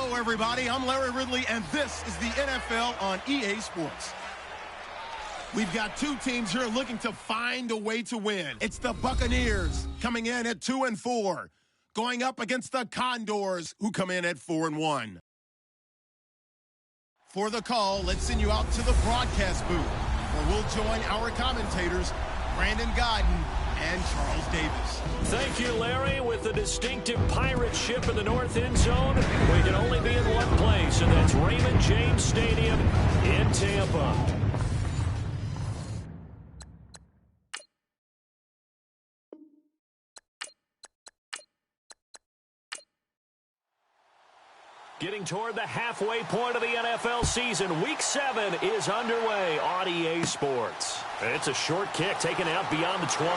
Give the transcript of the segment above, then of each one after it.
Hello, everybody. I'm Larry Ridley, and this is the NFL on EA Sports. We've got two teams here looking to find a way to win. It's the Buccaneers coming in at 2-4, going up against the Condors, who come in at 4-1. For the call, let's send you out to the broadcast booth, where we'll join our commentators, Brandon Godden and Charles Davis. Thank you, Larry. With the distinctive pirate ship in the north end zone, we can only be in one place, and that's Raymond James Stadium in Tampa. Getting toward the halfway point of the NFL season, Week 7 is underway on EA Sports. It's a short kick taken out beyond the 20.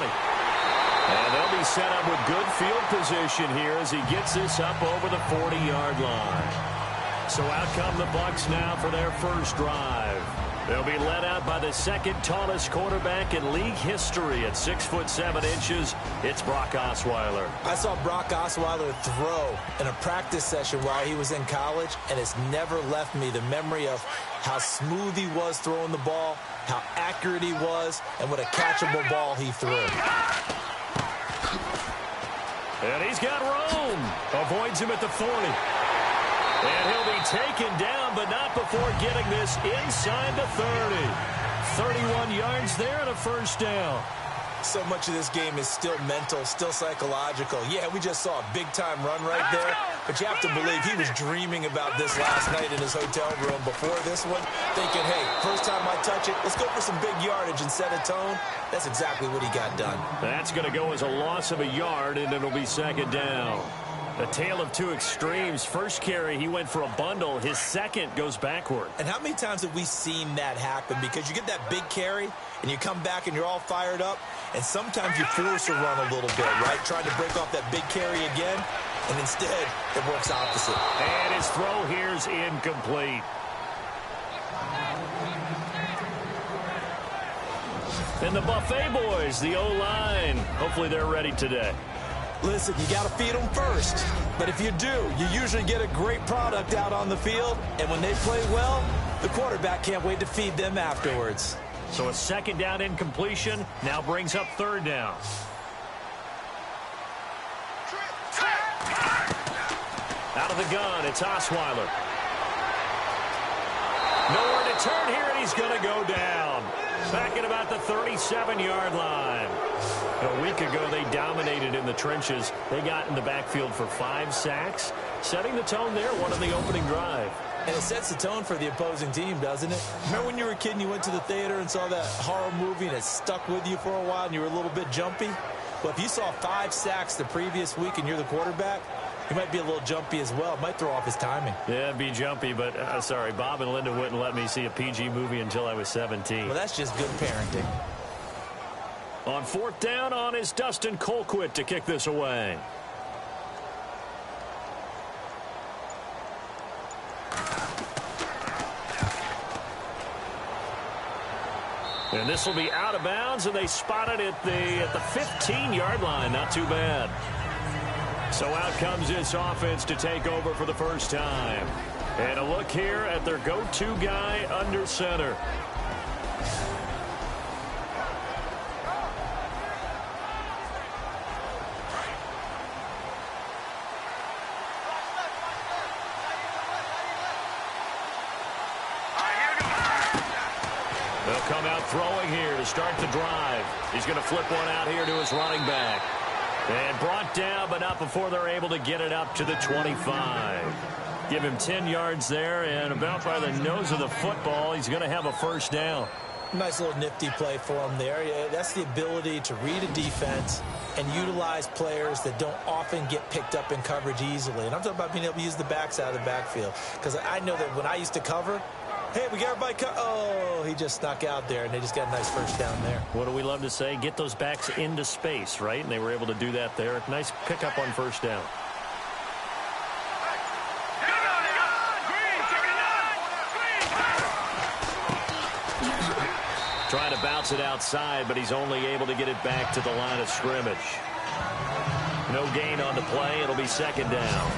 And they'll be set up with good field position here as he gets this up over the 40-yard line. So out come the Bucs now for their first drive. They'll be led out by the second tallest quarterback in league history at 6'7". It's Brock Osweiler. I saw Brock Osweiler throw in a practice session while he was in college, and it's never left me the memory of how smooth he was throwing the ball, how accurate he was, and what a catchable ball he threw. And he's got room. Avoids him at the 40. And he'll be taken down, but not before getting this inside the 30. 31 yards there and a first down. So much of this game is still mental, still psychological. Yeah, we just saw a big-time run right there, but you have to believe he was dreaming about this last night in his hotel room before this one, thinking, hey, first time I touch it, let's go for some big yardage and set a tone. That's exactly what he got done. That's going to go as a loss of a yard, and it'll be second down. A tale of two extremes. First carry, he went for a bundle. His second goes backward. And how many times have we seen that happen? Because you get that big carry, and you come back and you're all fired up, and sometimes you force a run a little bit, right? Trying to break off that big carry again, and instead it works opposite. And his throw here's incomplete. And the Buffet boys, the O-line, hopefully they're ready today. Listen, you got to feed them first. But if you do, you usually get a great product out on the field. And when they play well, the quarterback can't wait to feed them afterwards. So a second down incompletion now brings up third down. Out of the gun, it's Osweiler. Nowhere to turn here, and he's going to go down. Back at about the 37-yard line. A week ago, they dominated in the trenches. They got in the backfield for 5 sacks, setting the tone there, one on the opening drive. And it sets the tone for the opposing team, doesn't it? Remember when you were a kid and you went to the theater and saw that horror movie and it stuck with you for a while and you were a little bit jumpy? Well, if you saw 5 sacks the previous week and you're the quarterback, he might be a little jumpy as well. It might throw off his timing. Yeah, it'd be jumpy, but sorry, Bob and Linda wouldn't let me see a PG movie until I was 17. Well, that's just good parenting. On fourth down on is Dustin Colquitt to kick this away. And this will be out of bounds, and they spot it at the 15-yard line. Not too bad. So out comes this offense to take over for the first time. And a look here at their go-to guy under center. They'll come out throwing here to start the drive. He's going to flip one out here to his running back. And brought down, but not before they're able to get it up to the 25. Give him 10 yards there, and about by the nose of the football, he's going to have a first down. Nice little nifty play for him there. Yeah, that's the ability to read a defense and utilize players that don't often get picked up in coverage easily. And I'm talking about being able to use the backs out of the backfield. Because I know that when I used to cover, hey, we got everybody oh, he just snuck out there, and they just got a nice first down there. What do we love to say? Get those backs into space, right? And they were able to do that there. Nice pickup on first down. Trying to bounce it outside, but he's only able to get it back to the line of scrimmage. No gain on the play. It'll be second down.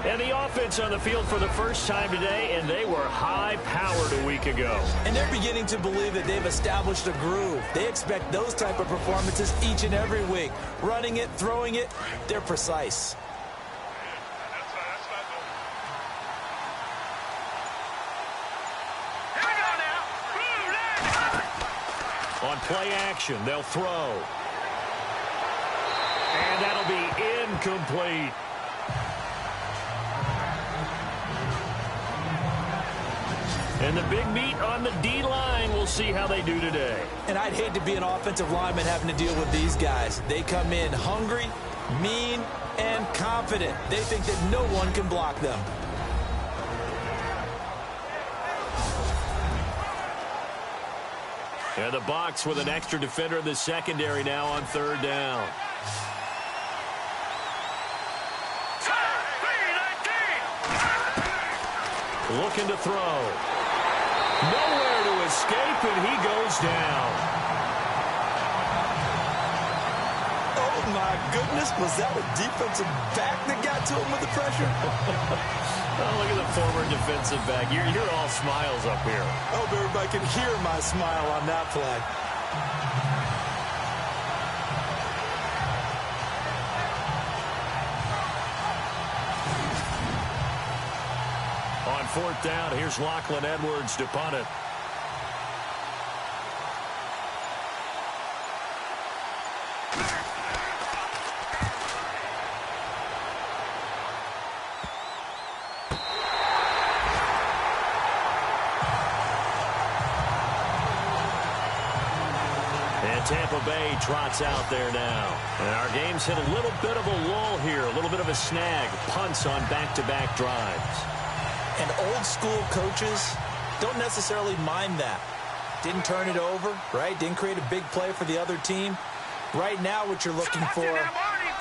And the offense on the field for the first time today, and they were high-powered a week ago. And they're beginning to believe that they've established a groove. They expect those type of performances each and every week. Running it, throwing it, they're precise. On play action, they'll throw. And that'll be incomplete. And the big meat on the D-line, we'll see how they do today. And I'd hate to be an offensive lineman having to deal with these guys. They come in hungry, mean, and confident. They think that no one can block them. And the box with an extra defender in the secondary now on third down. Looking to throw. Nowhere to escape, and he goes down. Oh, my goodness. Was that a defensive back that got to him with the pressure? Oh, look at the former defensive back. You're all smiles up here. I hope everybody can hear my smile on that play. On fourth down, here's Lachlan Edwards to punt it. Tampa Bay trots out there now. And our game's hit a little bit of a lull here, a little bit of a snag. Punts on back-to-back drives. And old school coaches don't necessarily mind that. Didn't turn it over, right? Didn't create a big play for the other team. Right now what you're looking for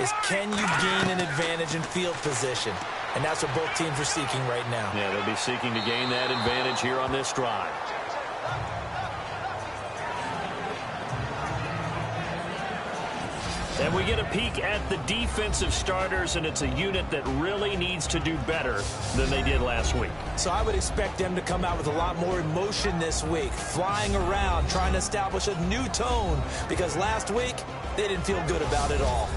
is can you gain an advantage in field position? And that's what both teams are seeking right now. Yeah, they'll be seeking to gain that advantage here on this drive. And we get a peek at the defensive starters, and it's a unit that really needs to do better than they did last week. So I would expect them to come out with a lot more emotion this week, flying around, trying to establish a new tone, because last week they didn't feel good about it all.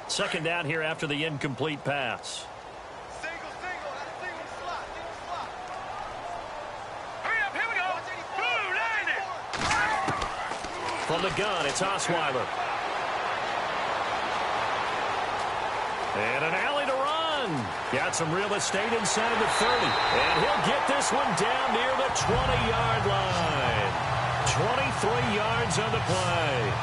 Second down here after the incomplete pass. From the gun, it's Osweiler. And an alley to run. Got some real estate inside the 30. And he'll get this one down near the 20-yard line. 23 yards on the play.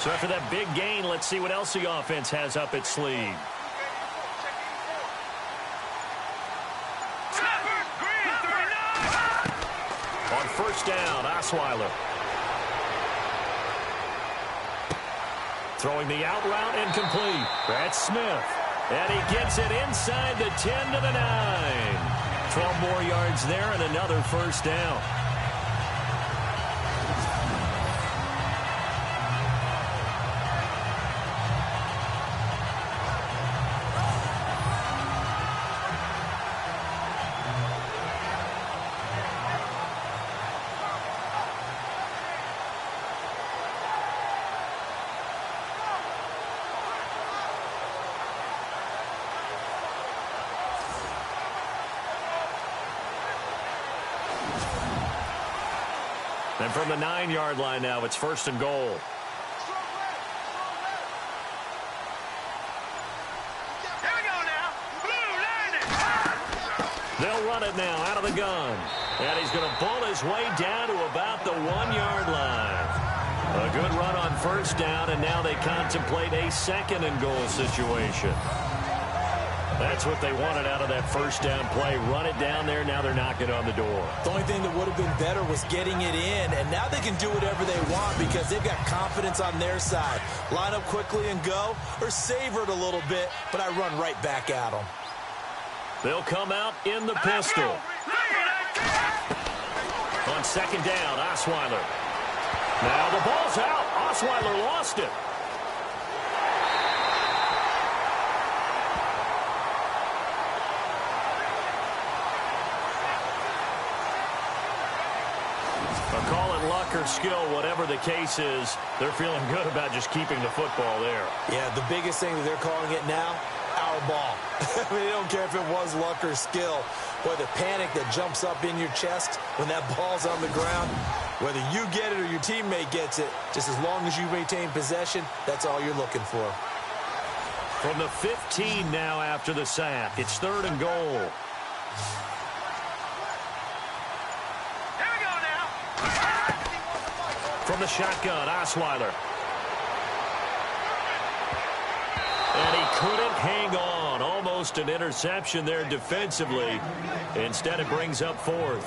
So after that big gain, let's see what else the offense has up its sleeve. On first down, Osweiler. Throwing the out route incomplete. That's Smith. And he gets it inside the 10 to the 9. 12 more yards there and another first down. And from the 9-yard line now, it's first and goal. They'll run it now out of the gun. And he's going to pull his way down to about the 1-yard line. A good run on first down, and now they contemplate a second and goal situation. That's what they wanted out of that first down play. Run it down there. Now they're knocking on the door. The only thing that would have been better was getting it in, and now they can do whatever they want because they've got confidence on their side. Line up quickly and go, or savor it a little bit, but I run right back at them. They'll come out in the pistol. On second down, Osweiler. Now the ball's out. Osweiler lost it. Call it luck or skill, whatever the case is, they're feeling good about just keeping the football there. Yeah, the biggest thing that they're calling it now, our ball. I mean, they don't care if it was luck or skill. Boy, the panic that jumps up in your chest when that ball's on the ground, whether you get it or your teammate gets it, just as long as you maintain possession, that's all you're looking for. From the 15 now after the sack, it's 3rd and goal. From the shotgun, Osweiler. And he couldn't hang on. Almost an interception there defensively. Instead, it brings up 4th.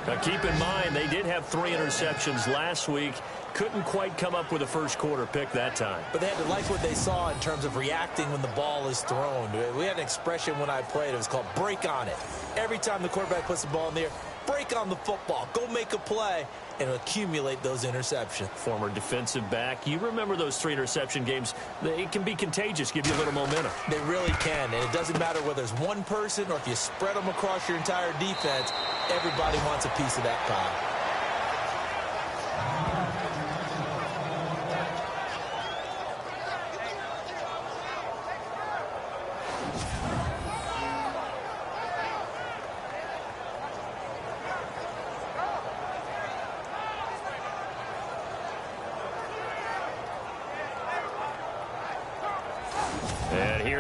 Now, keep in mind, they did have 3 interceptions last week. Couldn't quite come up with a first quarter pick that time. But they had to like what they saw in terms of reacting when the ball is thrown. We had an expression when I played. It was called break on it. Every time the quarterback puts the ball in the air, break on the football. Go make a play and accumulate those interceptions. Former defensive back. You remember those 3 interception games. It can be contagious, give you a little momentum. They really can, and it doesn't matter whether it's one person or if you spread them across your entire defense, everybody wants a piece of that pie.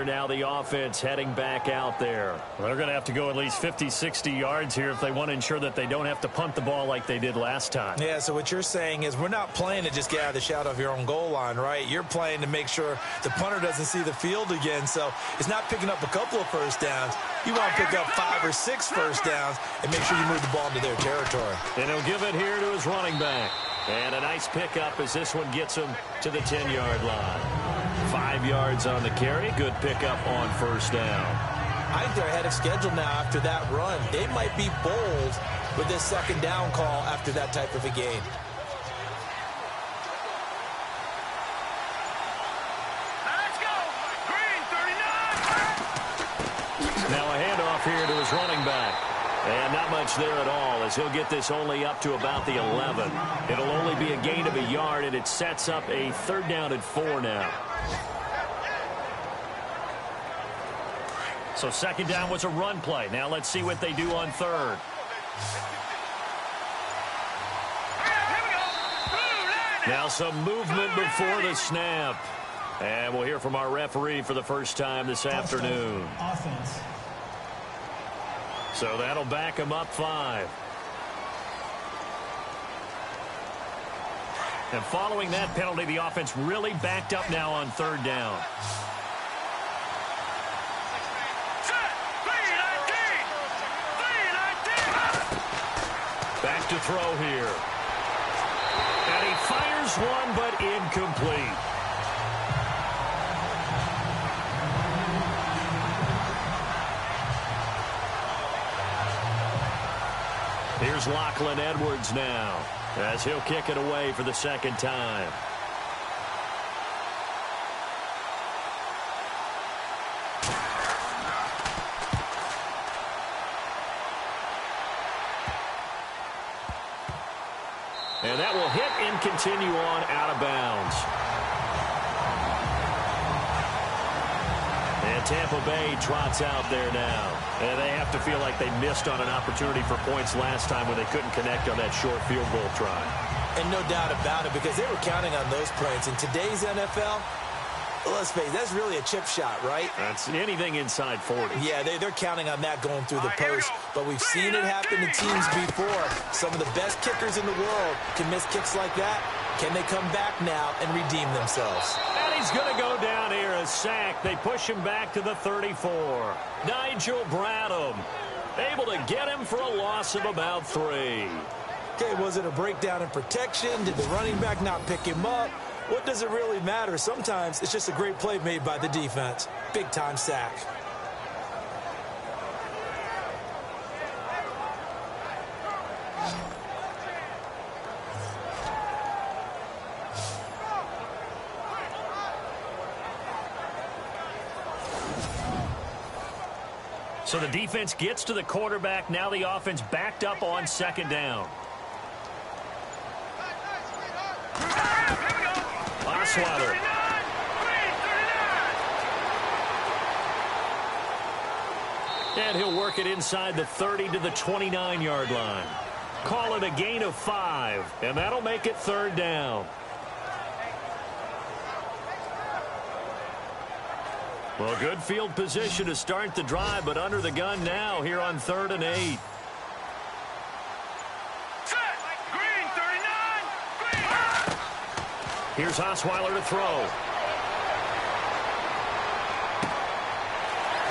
Now the offense heading back out there. Well, they're going to have to go at least 50, 60 yards here if they want to ensure that they don't have to punt the ball like they did last time. Yeah, so what you're saying is we're not playing to just get out of the shadow of your own goal line, right? You're playing to make sure the punter doesn't see the field again. So it's not picking up a couple of first downs. You want to pick up 5 or 6 first downs and make sure you move the ball into their territory. And he'll give it here to his running back. And a nice pickup as this one gets him to the 10-yard line. 5 yards on the carry. Good pickup on first down. I think they're ahead of schedule now after that run. They might be bold with this second down call after that type of a game. Let's go! Green, 39! Now a handoff here to his running back. And not much there at all as he'll get this only up to about the 11. It'll only be a gain of a yard, and it sets up a 3rd down and 4 now. So 2nd down was a run play. Now let's see what they do on 3rd. Now some movement before the snap. And we'll hear from our referee for the first time this afternoon. Offense. So that'll back him up 5. And following that penalty, the offense really backed up now on 3rd down. Back to throw here. And he fires one, but incomplete. Here's Lachlan Edwards now as he'll kick it away for the 2nd time. And that will hit and continue on out of bounds. And Tampa Bay trots out there now. And they have to feel like they missed on an opportunity for points last time when they couldn't connect on that short field goal try. And no doubt about it, because they were counting on those points. In today's NFL, let's face it, that's really a chip shot, right? That's anything inside 40. Yeah, they're counting on that going through the post. But we've seen it happen to teams before. Some of the best kickers in the world can miss kicks like that. Can they come back now and redeem themselves? And he's going to go down here, a sack. They push him back to the 34. Nigel Bradham able to get him for a loss of about 3. Okay, was it a breakdown in protection? Did the running back not pick him up? What does it really matter? Sometimes it's just a great play made by the defense. Big-time sack. So the defense gets to the quarterback. Now the offense backed up on 2nd down. Osweiler. And he'll work it inside the 30 to the 29-yard line. Call it a gain of 5, and that'll make it 3rd down. Well, good field position to start the drive, but under the gun now here on 3rd and 8. Green, 39. Green. Here's Osweiler to throw.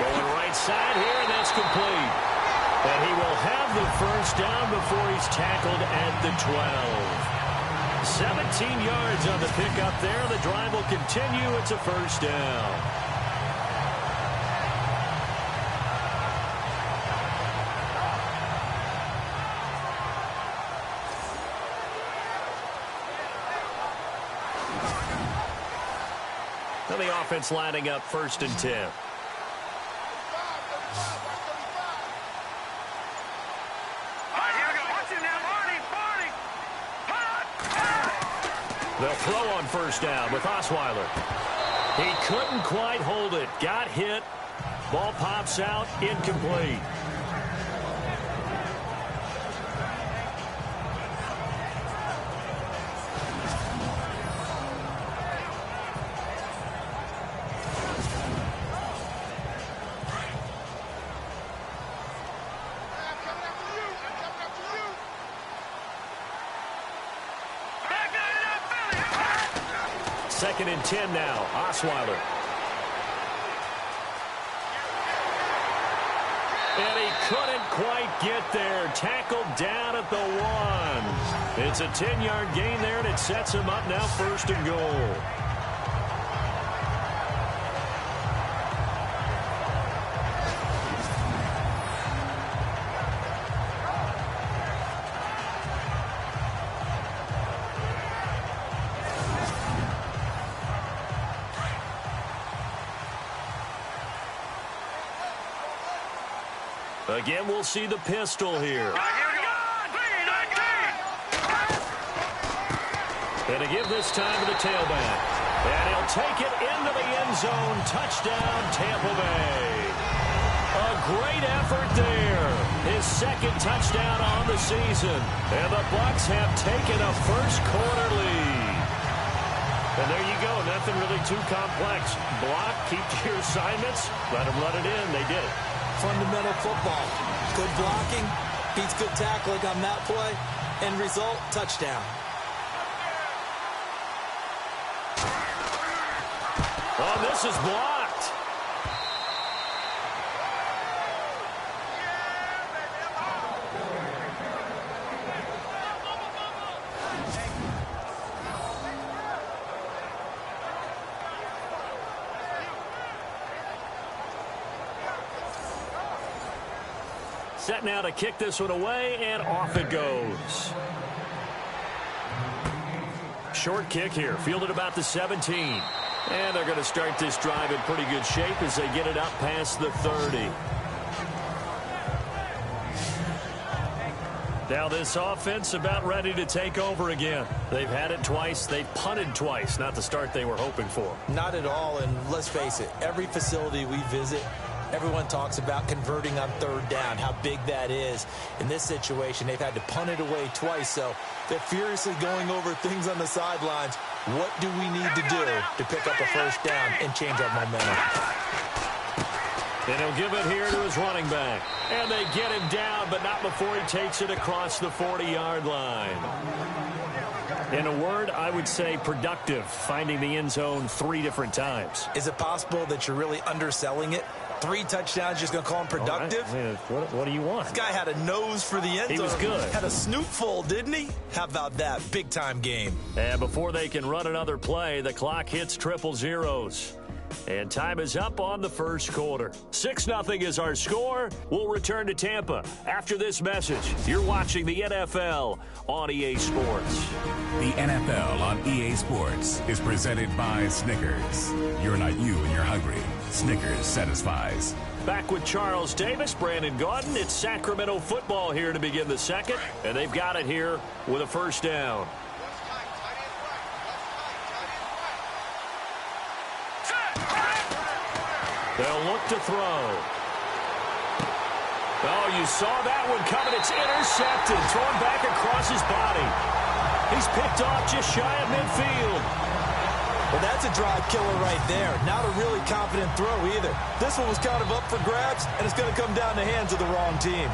Going right side here, and that's complete. And he will have the 1st down before he's tackled at the 12. 17 yards on the pickup there. The drive will continue. It's a 1st down. Now the offense lining up 1st and 10. They'll throw on 1st down with Osweiler. He couldn't quite hold it. Got hit. Ball pops out. Incomplete. Second and 10 now. Osweiler. And he couldn't quite get there. Tackled down at the 1. It's a 10-yard gain there, and it sets him up now 1st and goal. Again, we'll see the pistol here. And to give this time to the tailback. And he'll take it into the end zone. Touchdown, Tampa Bay. A great effort there. His 2nd touchdown on the season. And the Bucs have taken a first-quarter lead. And there you go. Nothing really too complex. Block, keep to your assignments. Let them run it in. They did it. Fundamental football. Good blocking, beats good tackling on that play. End result, touchdown. Oh, this is blocked. Set now to kick this one away, and off it goes. Short kick here, fielded about the 17. And they're going to start this drive in pretty good shape as they get it up past the 30. Now this offense about ready to take over again. They've had it twice. They've punted twice. Not the start they were hoping for. Not at all, and let's face it, every facility we visit, everyone talks about converting on 3rd down, how big that is. In this situation, they've had to punt it away twice, so they're furiously going over things on the sidelines. What do we need to do to pick up a 1st down and change our momentum? And he'll give it here to his running back. And they get him down, but not before he takes it across the 40-yard line. In a word, I would say productive, finding the end zone 3 different times. Is it possible that you're really underselling it? 3 touchdowns, just going to call him productive? Right. I mean, what do you want? This guy had a nose for the end zone. He was good. Had a snootful, didn't he? How about that? Big-time game. And before they can run another play, the clock hits 000. And time is up on the first quarter. 6-0 is our score. We'll return to Tampa after this message. You're watching the NFL on EA Sports. The NFL on EA Sports is presented by Snickers. You're not you when you're hungry. Snickers satisfies. Back with Charles Davis, Brandon Gaudin. It's Sacramento football here to begin the second. And they've got it here with a first down. They'll look to throw. Oh, you saw that one coming. It's intercepted. Thrown back across his body. He's picked off just shy of midfield. Well, that's a drive killer right there. Not a really confident throw either. This one was kind of up for grabs, and it's going to come down the hands of the wrong team.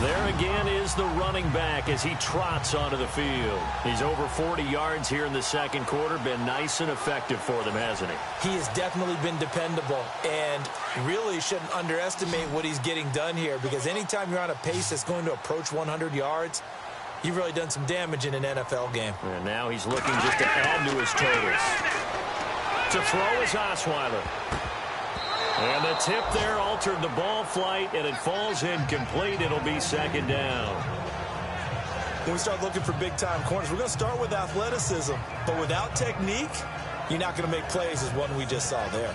There again is the running back as he trots onto the field. He's over 40 yards here in the second quarter. Been nice and effective for them, hasn't he? He has definitely been dependable, and really shouldn't underestimate what he's getting done here, because anytime you're on a pace that's going to approach 100 yards, you've really done some damage in an NFL game. And now he's looking just to add to his totals. To throw is Osweiler. And the tip there altered the ball flight, and it falls incomplete. It'll be second down. When we start looking for big-time corners, we're going to start with athleticism. But without technique, you're not going to make plays as one we just saw there.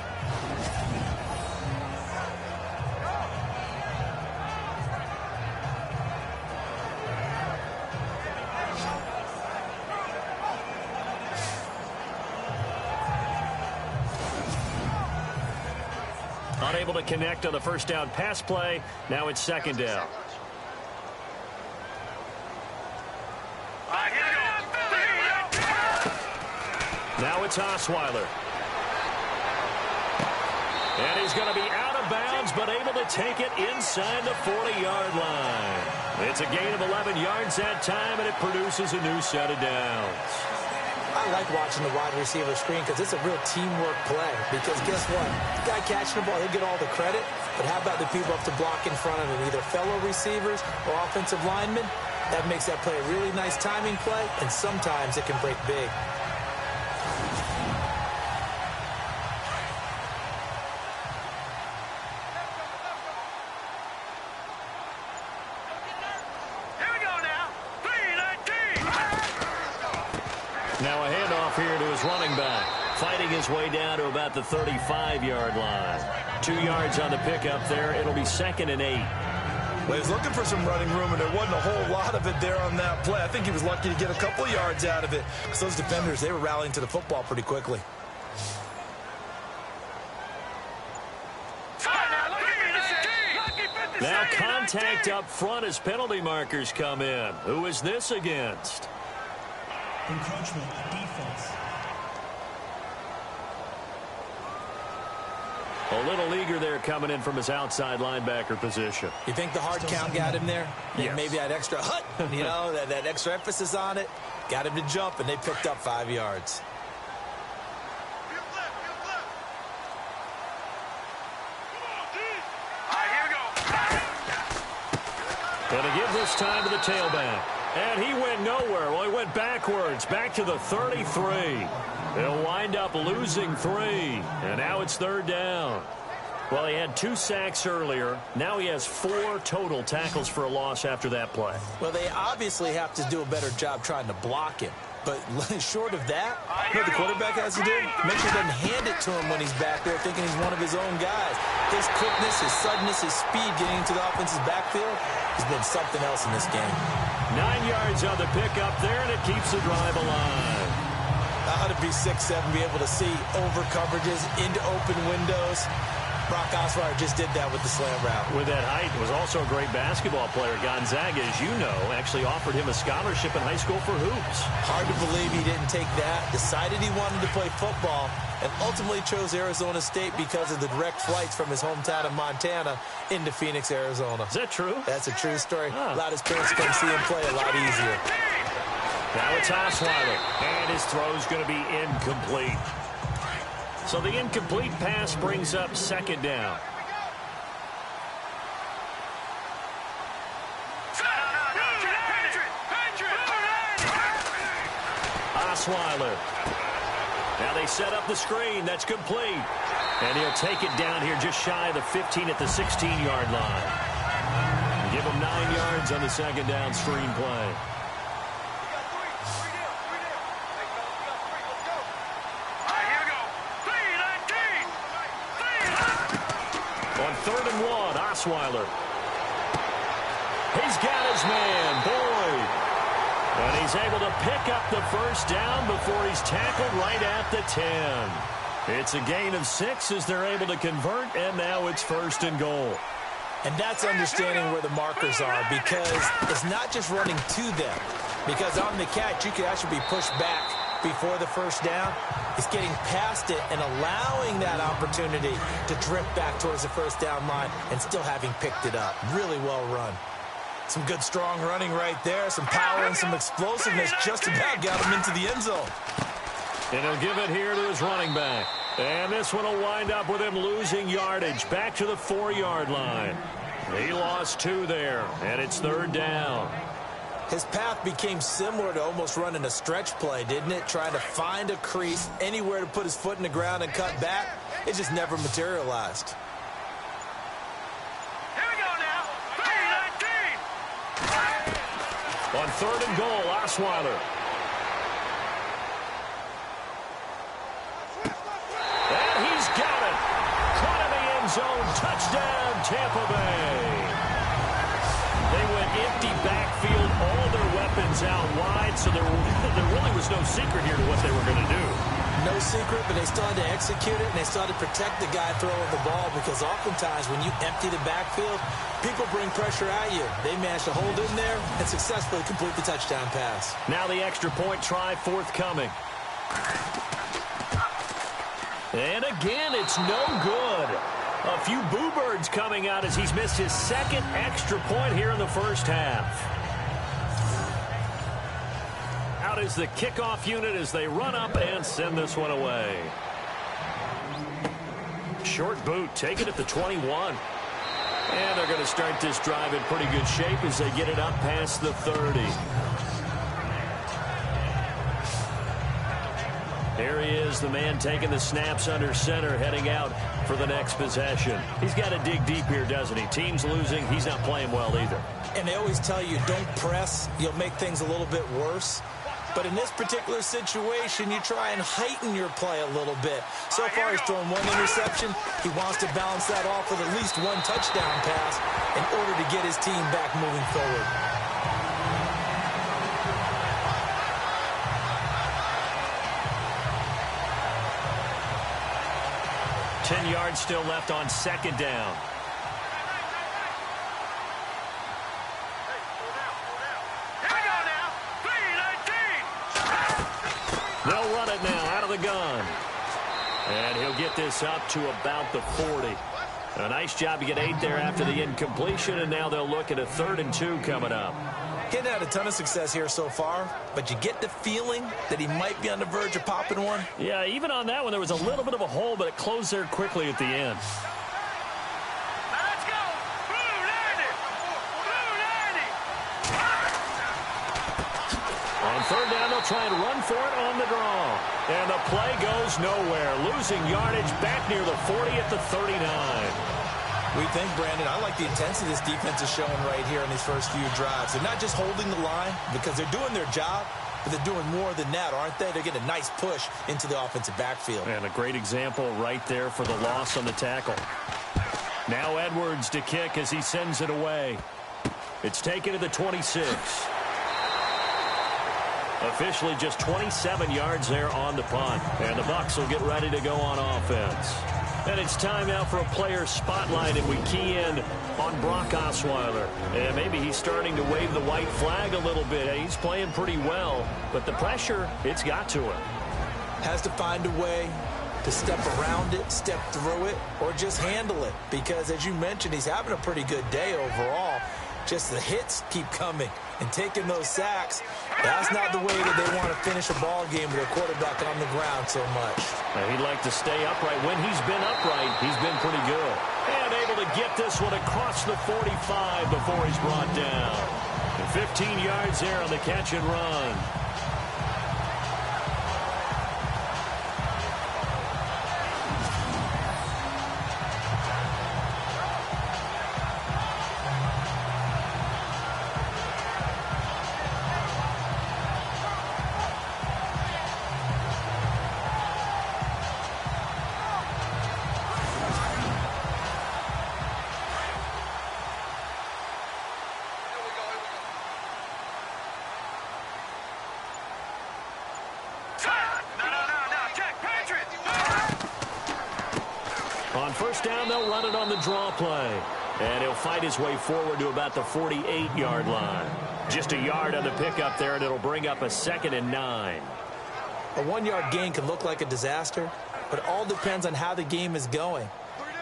Unable to connect on the first down pass play. Now it's second down. Now it's Osweiler. And he's going to be out of bounds, but able to take it inside the 40-yard line. It's a gain of 11 yards that time, and it produces a new set of downs. I like watching the wide receiver screen because it's a real teamwork play. Because guess what? The guy catching the ball, he'll get all the credit. But how about the people up to block in front of him, either fellow receivers or offensive linemen? That makes that play a really nice timing play, and sometimes it can break big. Now a handoff here to his running back. Fighting his way down to about the 35-yard line. 2 yards on the pickup there. It'll be second and 8. Well, he's looking for some running room, and there wasn't a whole lot of it there on that play. I think he was lucky to get a couple of yards out of it, because those defenders, they were rallying to the football pretty quickly. Now contact up front as penalty markers come in. Who is this against? Encroachment defense. A little eager there coming in from his outside linebacker position. You think the hard count got him there? Yes. Maybe that extra hut, you know, that extra emphasis on it, got him to jump, and they picked up 5 yards. Going to give this time to the tailback. And he went nowhere. Well, he went backwards, back to the 33. He'll wind up losing 3. And now it's third down. Well, he had 2 sacks earlier. Now he has 4 total tackles for a loss after that play. Well, they obviously have to do a better job trying to block him. But short of that, what the quarterback has to do, make sure he doesn't hand it to him when he's back there thinking he's one of his own guys. His quickness, his suddenness, his speed getting into the offense's backfield has been something else in this game. 9 yards on the pickup there, and it keeps the drive alive. How to be 6'7", be able to see over coverages into open windows. Brock Osweiler just did that with the slam route. With that height, was also a great basketball player. Gonzaga, as you know, actually offered him a scholarship in high school for hoops. Hard to believe he didn't take that, decided he wanted to play football, and ultimately chose Arizona State because of the direct flights from his hometown of Montana into Phoenix, Arizona. Is that true? That's a true story. Allowed his parents to come see him play a lot easier. Now it's Osweiler, and his throw's going to be incomplete. So the incomplete pass brings up second down. Osweiler. Now they set up the screen. That's complete. And he'll take it down here just shy of the 15 at the 16-yard line. Give him 9 yards on the second down screen play. On 3rd and 1, Osweiler. He's got his man, Boyd. And he's able to pick up the first down before he's tackled right at the 10. It's a gain of 6 as they're able to convert, and now it's 1st and goal. And that's understanding where the markers are, because it's not just running to them. Because on the catch, you could actually be pushed back before the first down. It's getting past it and allowing that opportunity to drift back towards the first down line and still having picked it up. Really well run. Some good, strong running right there. Some power and some explosiveness just about got him into the end zone. And he'll give it here to his running back. And this one will wind up with him losing yardage back to the 4-yard line. He lost 2 there, and it's 3rd down. His path became similar to almost running a stretch play, didn't it? Trying to find a crease, anywhere to put his foot in the ground and cut back. It just never materialized. Here we go now. 3-19. On 3rd and goal, Osweiler. And he's got it. Caught in the end zone. Touchdown, Tampa Bay. They went empty backfield, all their weapons out wide, so there really was no secret here to what they were going to do. No secret, but they still had to execute it, and they still had to protect the guy throwing the ball, because oftentimes when you empty the backfield, people bring pressure at you. They managed to hold in there and successfully complete the touchdown pass. Now the extra point try forthcoming. And again, it's no good. A few boo birds coming out as he's missed his 2nd extra point here in the first half. Out is the kickoff unit as they run up and send this one away. Short boot taken at the 21. And they're going to start this drive in pretty good shape as they get it up past the 30. Here he is, the man taking the snaps under center, heading out for the next possession. He's got to dig deep here, doesn't he? Team's losing. He's not playing well either. And they always tell you, don't press. You'll make things a little bit worse. But in this particular situation, you try and heighten your play a little bit. So far, he's thrown 1 interception. He wants to balance that off with at least 1 touchdown pass in order to get his team back moving forward. 10 yards still left on 2nd down. They'll run it now out of the gun. And he'll get this up to about the 40. A nice job to get 8 there after the incompletion, and now they'll look at a 3rd and 2 coming up. Getting had a ton of success here so far, but you get the feeling that he might be on the verge of popping one. Yeah, even on that one, there was a little bit of a hole, but it closed there quickly at the end. Let's go. Blue 90. On 3rd down, they'll try and run for it on the draw. And the play goes nowhere. Losing yardage back near the 40 at the 39. We think, Brandon, I like the intensity this defense is showing right here in these first few drives. They're not just holding the line because they're doing their job, but they're doing more than that, aren't they? They're getting a nice push into the offensive backfield. And a great example right there for the loss on the tackle. Now Edwards to kick as he sends it away. It's taken to the 26. Officially just 27 yards there on the punt. And the Bucs will get ready to go on offense. And it's time now for a player spotlight, and we key in on Brock Osweiler. And maybe he's starting to wave the white flag a little bit. He's playing pretty well, but the pressure, it's got to him. Has to find a way to step around it, step through it, or just handle it. Because, as you mentioned, he's having a pretty good day overall. Just the hits keep coming and taking those sacks. That's not the way that they want to finish a ball game with a quarterback on the ground so much. He'd like to stay upright. When he's been upright, he's been pretty good. And able to get this one across the 45 before he's brought down. And 15 yards there on the catch and run. On first down, they'll run it on the draw play. And he'll fight his way forward to about the 48-yard line. Just a yard on the pickup there, and it'll bring up a 2nd and 9. A 1-yard gain can look like a disaster, but it all depends on how the game is going.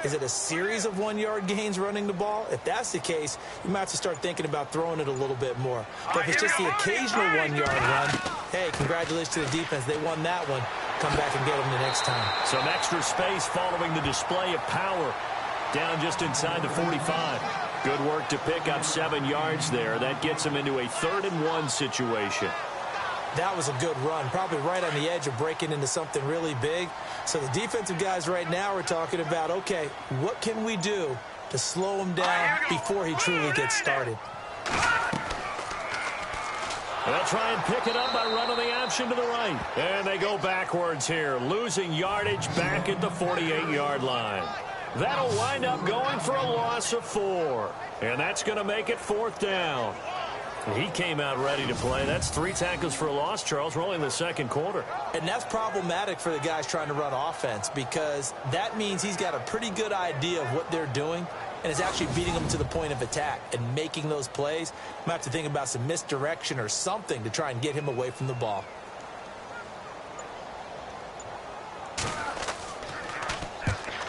Is it a series of 1-yard gains running the ball? If that's the case, you might have to start thinking about throwing it a little bit more. But if it's just the occasional 1-yard run, hey, congratulations to the defense. They won that one. Come back and get them the next time. Some extra space following the display of power. Down just inside the 45. Good work to pick up 7 yards there. That gets him into a 3rd and 1 situation. That was a good run, probably right on the edge of breaking into something really big. So the defensive guys right now are talking about, okay, what can we do to slow him down before he truly gets started? They'll try and pick it up by running the option to the right. And they go backwards here, losing yardage back at the 48-yard line. That'll wind up going for a loss of 4. And that's going to make it 4th down. He came out ready to play. That's 3 tackles for a loss, Charles. We're only in the 2nd quarter. And that's problematic for the guys trying to run offense because that means he's got a pretty good idea of what they're doing and is actually beating them to the point of attack and making those plays. You might have to think about some misdirection or something to try and get him away from the ball.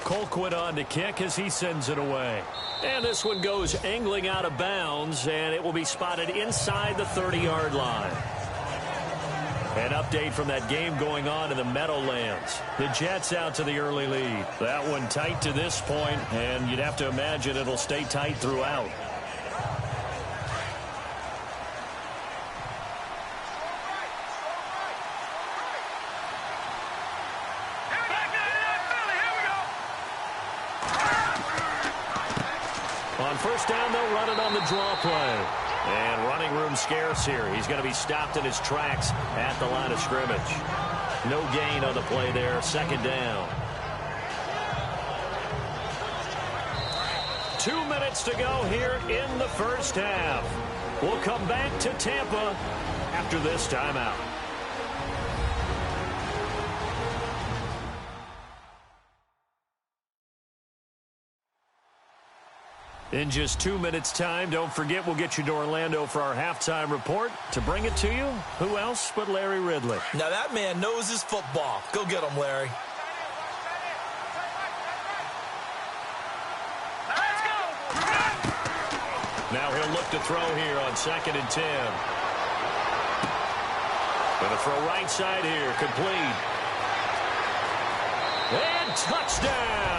Colquitt on to kick as he sends it away. And this one goes angling out of bounds, and it will be spotted inside the 30-yard line. An update from that game going on in the Meadowlands. The Jets out to the early lead. That one tight to this point, and you'd have to imagine it'll stay tight throughout. On first down, they'll run it on the draw play. And running room scarce here. He's going to be stopped in his tracks at the line of scrimmage. No gain on the play there. 2nd down. 2 minutes to go here in the first half. We'll come back to Tampa after this timeout. In just 2 minutes' time, don't forget we'll get you to Orlando for our halftime report. To bring it to you, who else but Larry Ridley? Now that man knows his football. Go get him, Larry. Let's go. Now he'll look to throw here on 2nd and 10. Gonna throw right side here, complete. And touchdown!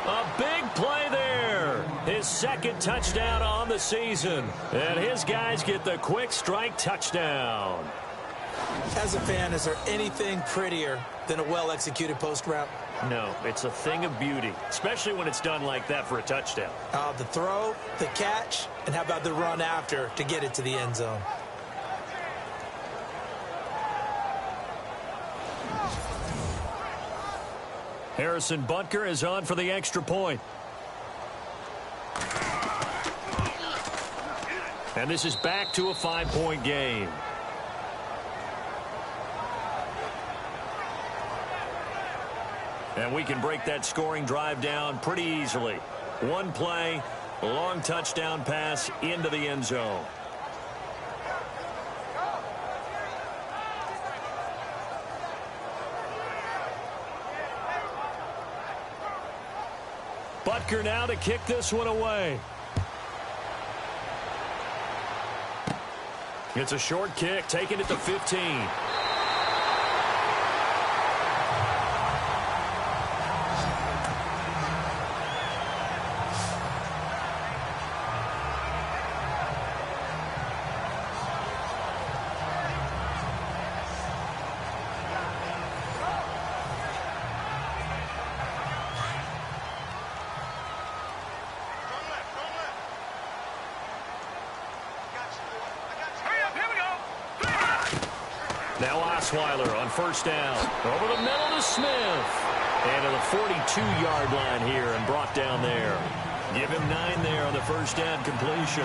A big play there. His 2nd touchdown on the season. And his guys get the quick strike touchdown. As a fan, is there anything prettier than a well-executed post route? No, it's a thing of beauty, especially when it's done like that for a touchdown. The throw, the catch, and how about the run after to get it to the end zone? Harrison Butker is on for the extra point. And this is back to a 5-point game. And we can break that scoring drive down pretty easily. One play, a long touchdown pass into the end zone. Butker now to kick this one away. It's a short kick, taking it to 15. Now Osweiler on first down. Over the middle to Smith. And to the 42-yard line here and brought down there. Give him 9 there on the first down completion.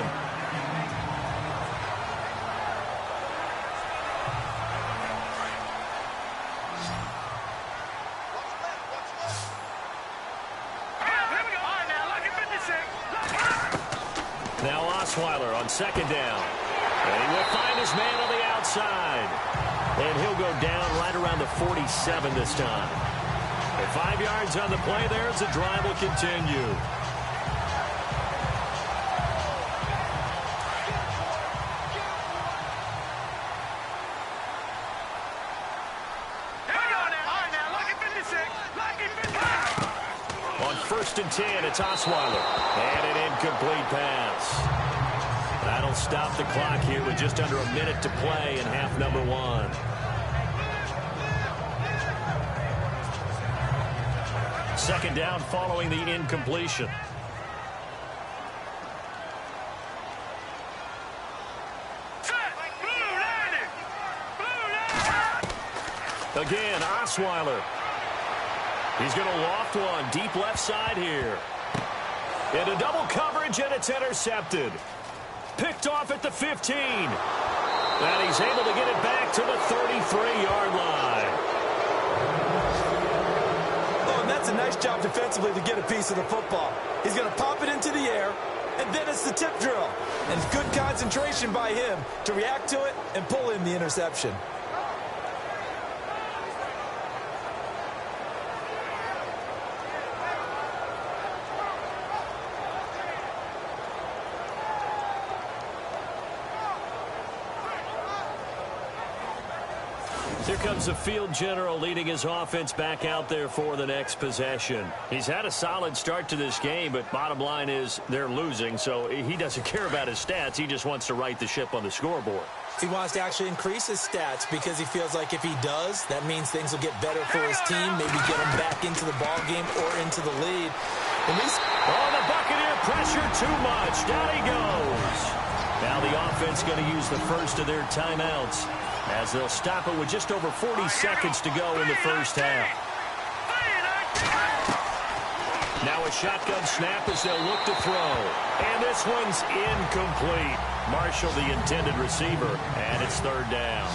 Now Osweiler on second down. And he will find his man on the outside. And he'll go down right around the 47 this time. And 5 yards on the play there as the drive will continue. On 1st and 10, it's Osweiler. And an incomplete pass. That'll stop the clock here with just under a minute to play in half number 1. Second down following the incompletion. Again, Osweiler. He's going to loft one deep left side here. Into double coverage, and it's intercepted. Picked off at the 15. And he's able to get it back to the 33-yard line. Oh, and that's a nice job defensively to get a piece of the football. He's going to pop it into the air, and then it's the tip drill. And good concentration by him to react to it and pull in the interception. Here comes the field general leading his offense back out there for the next possession. He's had a solid start to this game, but bottom line is they're losing, so he doesn't care about his stats. He just wants to right the ship on the scoreboard. He wants to actually increase his stats because he feels like if he does, that means things will get better for his team, maybe get him back into the ball game or into the lead. Oh, the Buccaneer pressure too much. Down he goes. Now the offense going to use the first of their timeouts, as they'll stop it with just over 40 seconds to go in the first half. Now a shotgun snap as they'll look to throw. And this one's incomplete. Marshall, the intended receiver, and it's third down.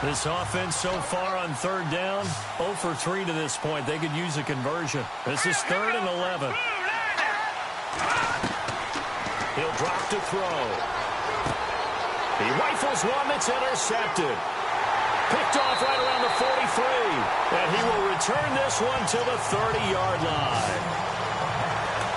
This offense so far on third down, 0 for 3 to this point. They could use a conversion. This is 3rd and 11. He'll drop to throw. He rifles one that's intercepted. Picked off right around the 43. And he will return this one to the 30-yard line.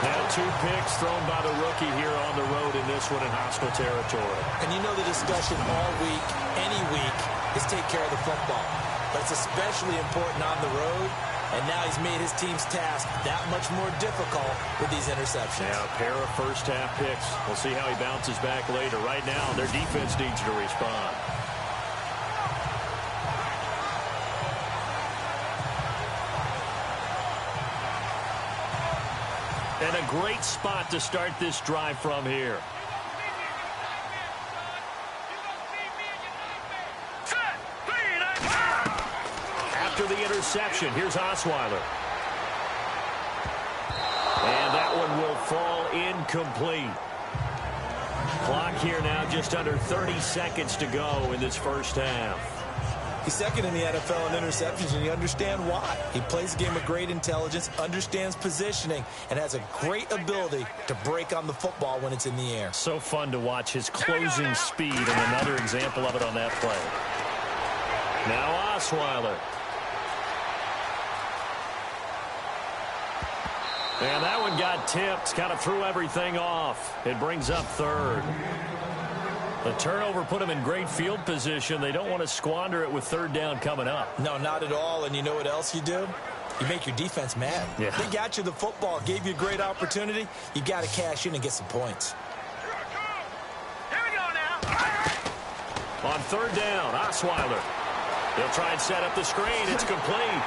Now 2 picks thrown by the rookie here on the road in this one in hostile territory. And you know the discussion all week, any week, is take care of the football. But it's especially important on the road. And now he's made his team's task that much more difficult with these interceptions. Yeah, a pair of first-half picks. We'll see how he bounces back later. Right now, their defense needs to respond. And a great spot to start this drive from here. After the interception, here's Osweiler. And that one will fall incomplete. Clock here now just under 30 seconds to go in this first half. He's second in the NFL in interceptions, and you understand why. He plays the game with great intelligence, understands positioning, and has a great ability to break on the football when it's in the air. So fun to watch his closing speed, and another example of it on that play. Now Osweiler. And that one got tipped, kind of threw everything off. It brings up third. The turnover put them in great field position. They don't want to squander it with third down coming up. No, not at all. And you know what else you do? You make your defense mad. Yeah. They got you the football, gave you a great opportunity. You got to cash in and get some points. Here we go now. On third down, Osweiler. He'll try and set up the screen. It's complete.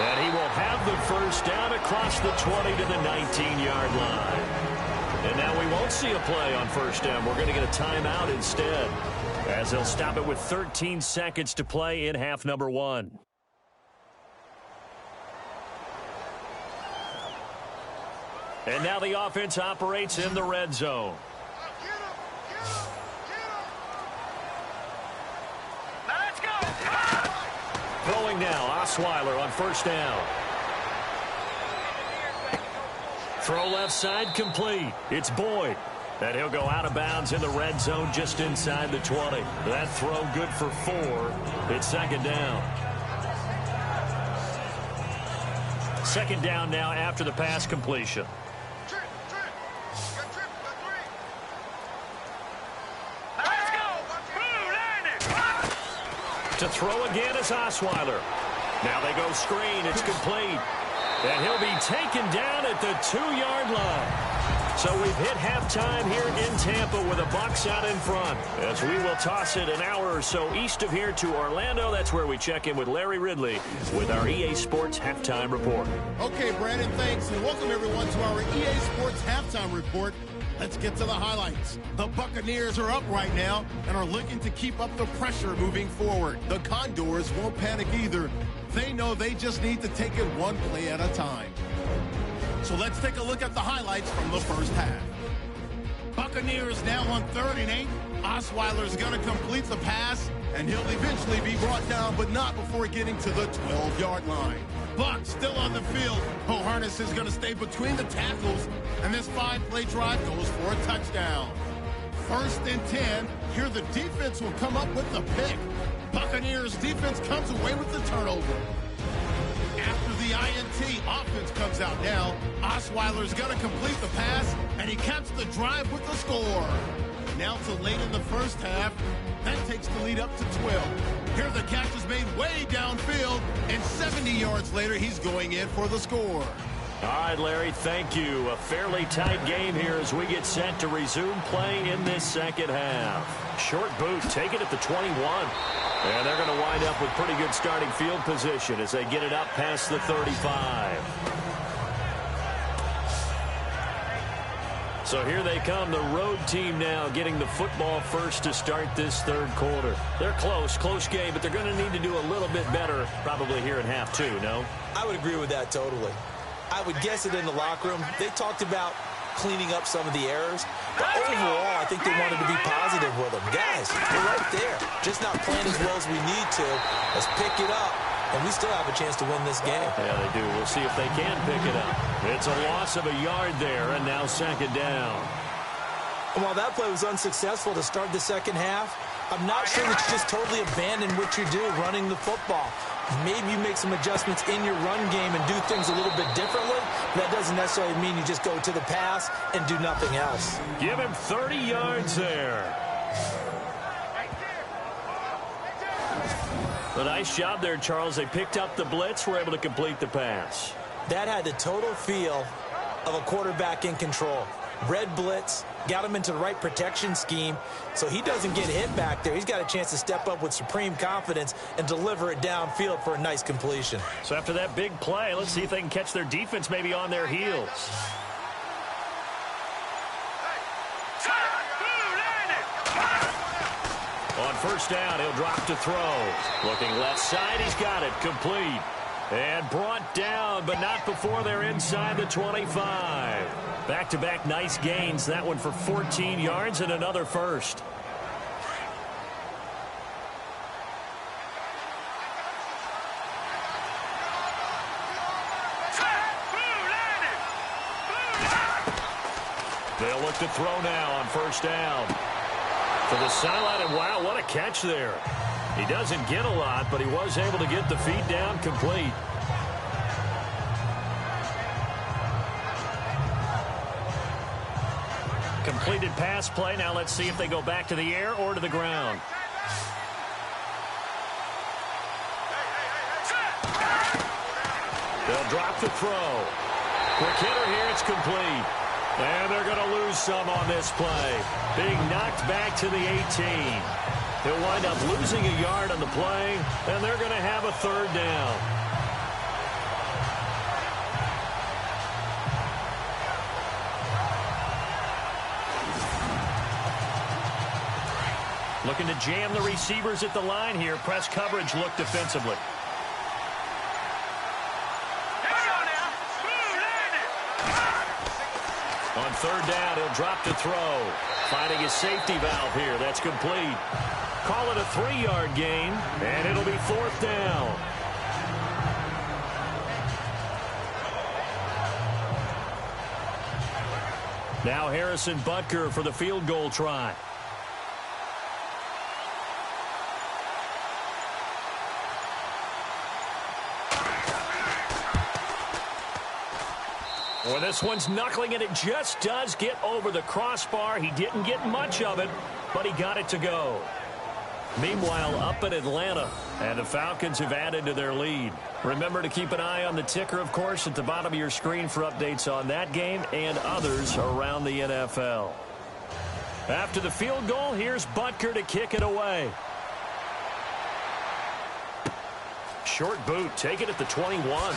And he will have the first down across the 20 to the 19-yard line. And now we won't see a play on first down. We're going to get a timeout instead, as they'll stop it with 13 seconds to play in half number 1. And now the offense operates in the red zone. Now let's go. Throwing now, Osweiler on first down. Throw left side complete. It's Boyd. And he'll go out of bounds in the red zone just inside the 20. That throw good for 4. It's second down. Second down now after the pass completion. Let's go. Blue landed. To throw again is Osweiler. Now they go screen. It's complete. And he'll be taken down at the 2-yard line. So we've hit halftime here in Tampa with the Bucs out in front. As we will toss it an hour or so east of here to Orlando. That's where we check in with Larry Ridley with our EA Sports Halftime Report. Okay, Brandon, thanks, and welcome everyone to our EA Sports Halftime Report. Let's get to the highlights. The Buccaneers are up right now and are looking to keep up the pressure moving forward. The Condors won't panic either. They know they just need to take it one play at a time. So let's take a look at the highlights from the first half. Buccaneers now on 3rd and 8. Osweiler's going to complete the pass, and he'll eventually be brought down, but not before getting to the 12-yard line. Bucs still on the field. Harness is going to stay between the tackles, and this 5-play drive goes for a touchdown. 1st and 10. Here the defense will come up with the pick. Buccaneers defense comes away with the turnover. After the INT, offense comes out now. Osweiler's going to complete the pass, and he caps the drive with the score. Now to late in the first half. That takes the lead up to 12. Here the catch is made way downfield, and 70 yards later, he's going in for the score. All right, Larry, thank you. A fairly tight game here as we get set to resume play in this second half. Short boot, take it at the 21. And they're going to wind up with pretty good starting field position as they get it up past the 35. So here they come, the road team now getting the football first to start this third quarter. They're close game, but they're going to need to do a little bit better probably here in half 2, no? I would agree with that totally. I would guess it in the locker room. They talked about cleaning up some of the errors. But overall, I think they wanted to be positive with them. Guys, we're right there. Just not playing as well as we need to. Let's pick it up. And we still have a chance to win this game. Yeah, they do. We'll see if they can pick it up. It's a loss of a yard there, and now second down. And while that play was unsuccessful to start the second half, I'm not sure that you just totally abandon what you do running the football. Maybe you make some adjustments in your run game and do things a little bit differently. That doesn't necessarily mean you just go to the pass and do nothing else. Give him 30 yards there. A nice job there, Charles. They picked up the blitz, were able to complete the pass. That had the total feel of a quarterback in control. Red blitz, got him into the right protection scheme, so he doesn't get hit back there. He's got a chance to step up with supreme confidence and deliver it downfield for a nice completion. So after that big play, let's see if they can catch their defense maybe on their heels. On first down, he'll drop to throw. Looking left side, he's got it, complete. And brought down, but not before they're inside the 25. Back-to-back nice gains. That one for 14 yards and another first. They'll look to throw now on first down. To the sideline, and wow, what a catch there. He doesn't get a lot, but he was able to get the feet down complete. Completed pass play. Now let's see if they go back to the air or to the ground. They'll drop the throw. Quick hitter here, it's complete. And they're going to lose some on this play. Being knocked back to the 18. He'll wind up losing a yard on the play, and they're going to have a third down. Looking to jam the receivers at the line here. Press coverage look defensively. On third down, he'll drop to throw. Finding his safety valve here. That's complete. Call it a 3-yard gain, and it'll be fourth down. Now Harrison Butker for the field goal try. Well, this one's knuckling, and it just does get over the crossbar. He didn't get much of it, but he got it to go. Meanwhile, up in Atlanta, and the Falcons have added to their lead. Remember to keep an eye on the ticker, of course, at the bottom of your screen for updates on that game and others around the NFL. After the field goal, here's Butker to kick it away. Short boot, take it at the 21.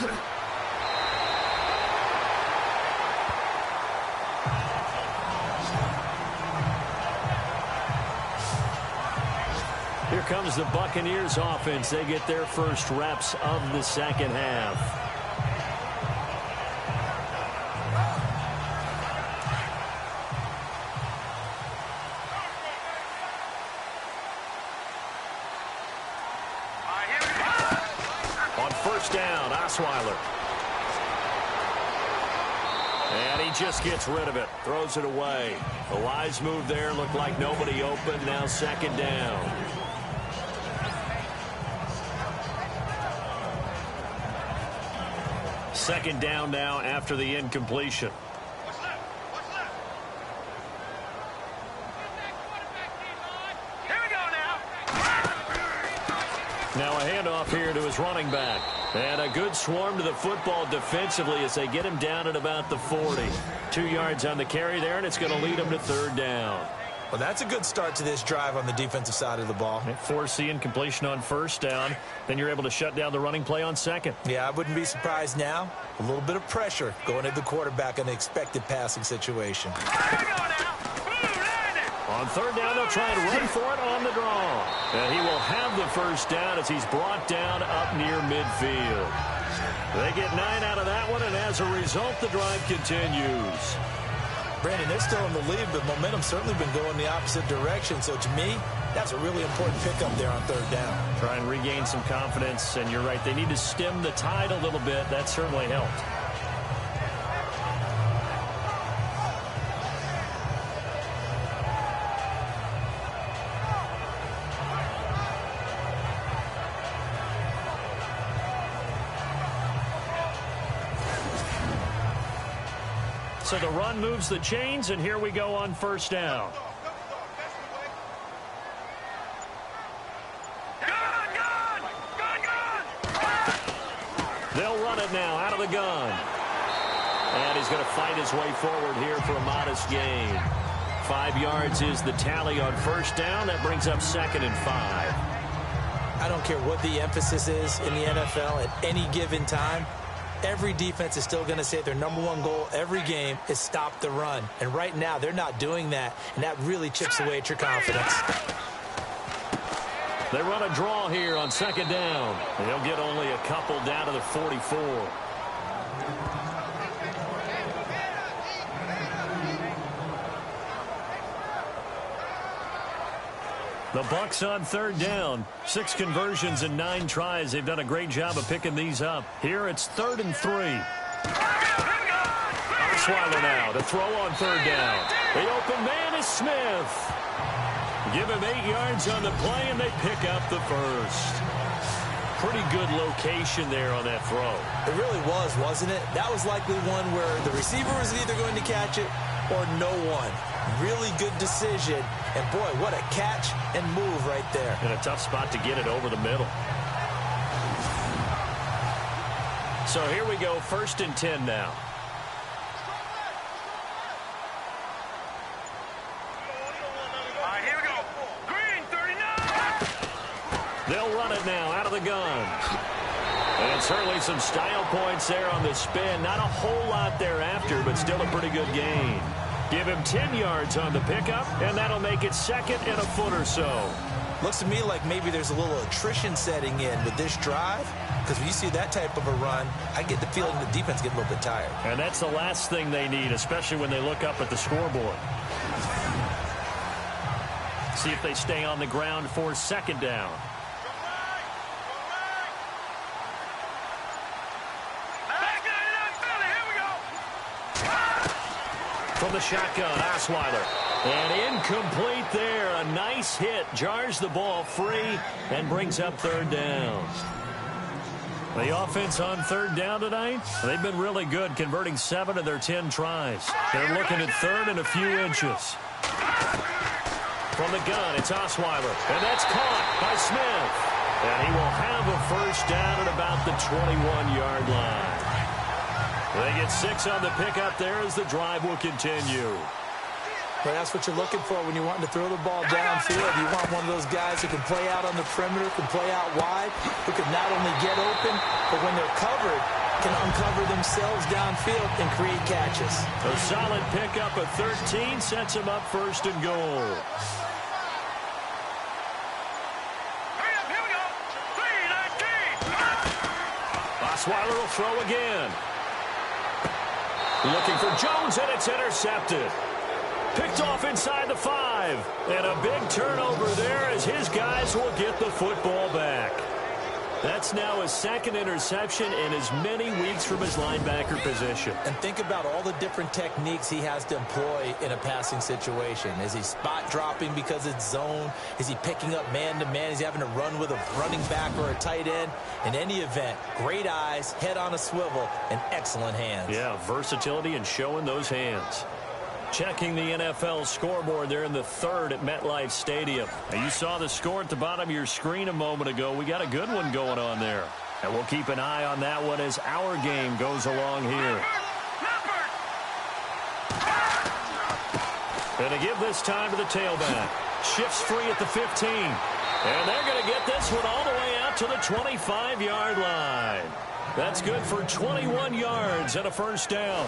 Here comes the Buccaneers offense. They get their first reps of the second half. On first down, Osweiler. And he just gets rid of it. Throws it away. The wise move there. Looked like nobody open. Now second down. Second down now after the incompletion. Here we go now. Now a handoff here to his running back. And a good swarm to the football defensively as they get him down at about the 40. 2 yards on the carry there, and it's going to lead him to third down. Well, that's a good start to this drive on the defensive side of the ball. Force the incompletion on first down. Then you're able to shut down the running play on second. Yeah, I wouldn't be surprised now. A little bit of pressure going at the quarterback in an expected passing situation. Here we go now. On third down, they'll try and run for it on the draw. And he will have the first down as he's brought down up near midfield. They get 9 out of that one, and as a result, the drive continues. Brandon, they're still in the lead, but momentum's certainly been going the opposite direction. So to me, that's a really important pickup there on third down. Try and regain some confidence, and you're right. They need to stem the tide a little bit. That certainly helped. So the run moves the chains, and here we go on first down. They'll run it now out of the gun. And he's going to fight his way forward here for a modest gain. 5 yards is the tally on first down. That brings up second and 5. I don't care what the emphasis is in the NFL at any given time. Every defense is still going to say their #1 goal every game is stop the run. And right now, they're not doing that, and that really chips away at your confidence. They run a draw here on second down. And they'll get only a couple down to the 44. The Bucs on third down. 6 conversions and 9 tries. They've done a great job of picking these up. Here it's 3rd and 3. Osweiler now to throw on third down. The open man is Smith. Give him 8 yards on the play, and they pick up the first. Pretty good location there on that throw. It really was, wasn't it? That was likely one where the receiver was either going to catch it or no one. Really good decision. And, boy, what a catch and move right there. And a tough spot to get it over the middle. So here we go, 1st and 10 now. Here we go. Green, 39. They'll run it now out of the gun. And certainly some style points there on the spin. Not a whole lot thereafter, but still a pretty good gain. Give him 10 yards on the pickup, and that'll make it 2nd and a foot or so. Looks to me like maybe there's a little attrition setting in with this drive, because when you see that type of a run, I get the feeling the defense gets a little bit tired. And that's the last thing they need, especially when they look up at the scoreboard. See if they stay on the ground for 2nd down. From the shotgun, Osweiler. And incomplete there. A nice hit. Jars the ball free and brings up 3rd down. The offense on 3rd down tonight, they've been really good, converting 7 of their 10 tries. They're looking at 3rd and a few inches. From the gun, it's Osweiler. And that's caught by Smith. And he will have a 1st down at about the 21-yard line. They get 6 on the pickup there as the drive will continue. Well, that's what you're looking for when you're wanting to throw the ball downfield. You want one of those guys who can play out on the perimeter, can play out wide, who can not only get open, but when they're covered, can uncover themselves downfield and create catches. A solid pickup of 13 sets him up 1st and goal. Here we go. 3-19. Osweiler will throw again. Looking for Jones, and it's intercepted. Picked off inside the 5. And a big turnover there as his guys will get the football back. That's now his 2nd interception in as many weeks from his linebacker position. And think about all the different techniques he has to employ in a passing situation. Is he spot dropping because it's zone? Is he picking up man-to-man? Is he having to run with a running back or a tight end? In any event, great eyes, head on a swivel, and excellent hands. Yeah, versatility and showing those hands. Checking the NFL scoreboard there in the 3rd at MetLife Stadium. Now, you saw the score at the bottom of your screen a moment ago. We got a good one going on there. And we'll keep an eye on that one as our game goes along here. And to give this time to the tailback. Shifts free at the 15. And they're going to get this one all the way out to the 25-yard line. That's good for 21 yards and a 1st down.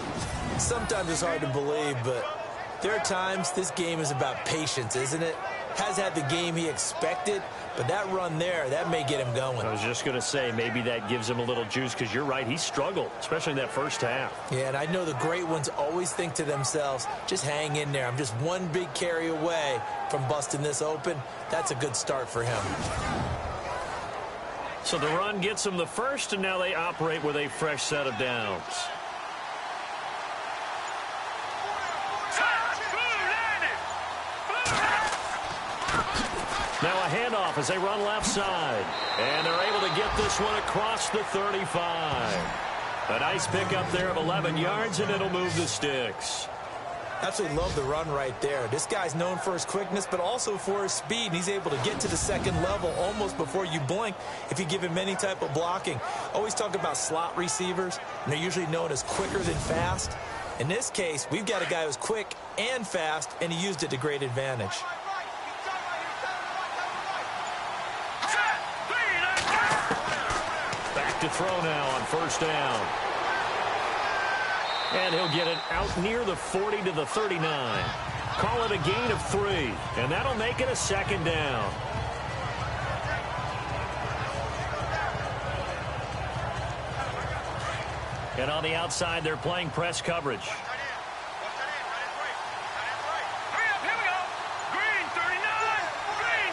Sometimes it's hard to believe, but there are times this game is about patience, isn't it? Has had the game he expected, but that run there, that may get him going. I was just going to say, maybe that gives him a little juice, because you're right, he struggled, especially in that 1st half. Yeah, and I know the great ones always think to themselves, just hang in there. I'm just one big carry away from busting this open. That's a good start for him. So the run gets them the 1st, and now they operate with a fresh set of downs. Now a handoff as they run left side. And they're able to get this one across the 35. A nice pickup there of 11 yards, and it'll move the sticks. Absolutely love the run right there. This guy's known for his quickness, but also for his speed. And he's able to get to the 2nd level almost before you blink if you give him any type of blocking. Always talk about slot receivers, and they're usually known as quicker than fast. In this case, we've got a guy who's quick and fast, and he used it to great advantage. Back to throw now on 1st down. And he'll get it out near the 40 to the 39. Call it a gain of 3, and that'll make it a 2nd down. And on the outside, they're playing press coverage. Hurry up, here we go. Green, 39. Green,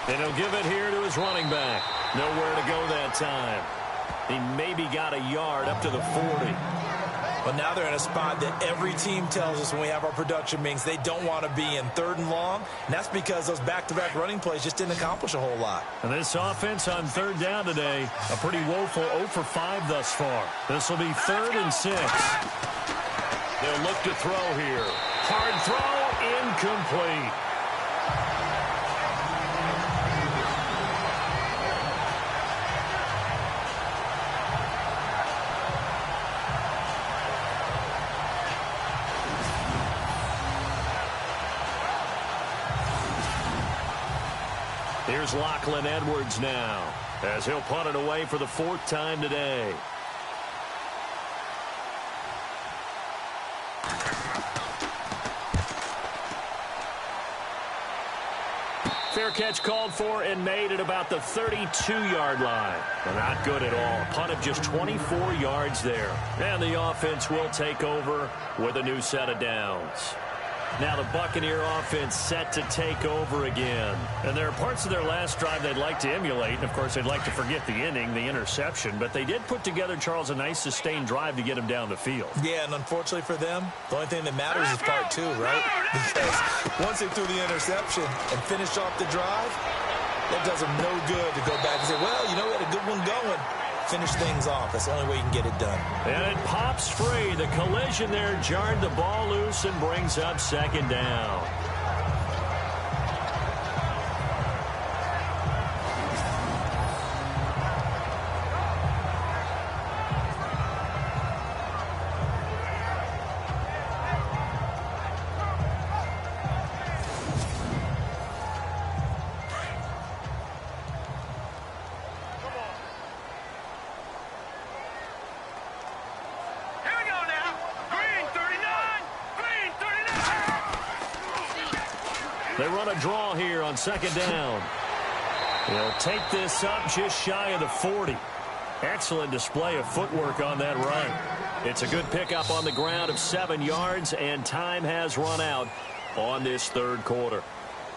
39. And he'll give it here to his running back. Nowhere to go that time. He maybe got a yard up to the 40. But now they're in a spot that every team tells us when we have our production meetings they don't want to be in, 3rd and long. And that's because those back-to-back running plays just didn't accomplish a whole lot. And this offense on 3rd down today, a pretty woeful 0 for 5 thus far. This will be 3rd and 6. They'll look to throw here. Hard throw, incomplete. Here's Lachlan Edwards now, as he'll punt it away for the 4th time today. Fair catch called for and made at about the 32-yard line. Well, not good at all. Punt of just 24 yards there. And the offense will take over with a new set of downs. Now the Buccaneer offense set to take over again. And there are parts of their last drive they'd like to emulate. And, of course, they'd like to forget the inning, the interception. But they did put together, Charles, a nice sustained drive to get him down the field. Yeah, and unfortunately for them, the only thing that matters is part 2, right? Because once they threw the interception and finished off the drive, that does them no good to go back and say, well, you know, we had a good one going. Finish things off. That's the only way you can get it done. And it pops free. The collision there jarred the ball loose and brings up 2nd down. They run a draw here on 2nd down. He'll take this up just shy of the 40. Excellent display of footwork on that run. It's a good pickup on the ground of 7 yards, and time has run out on this 3rd quarter.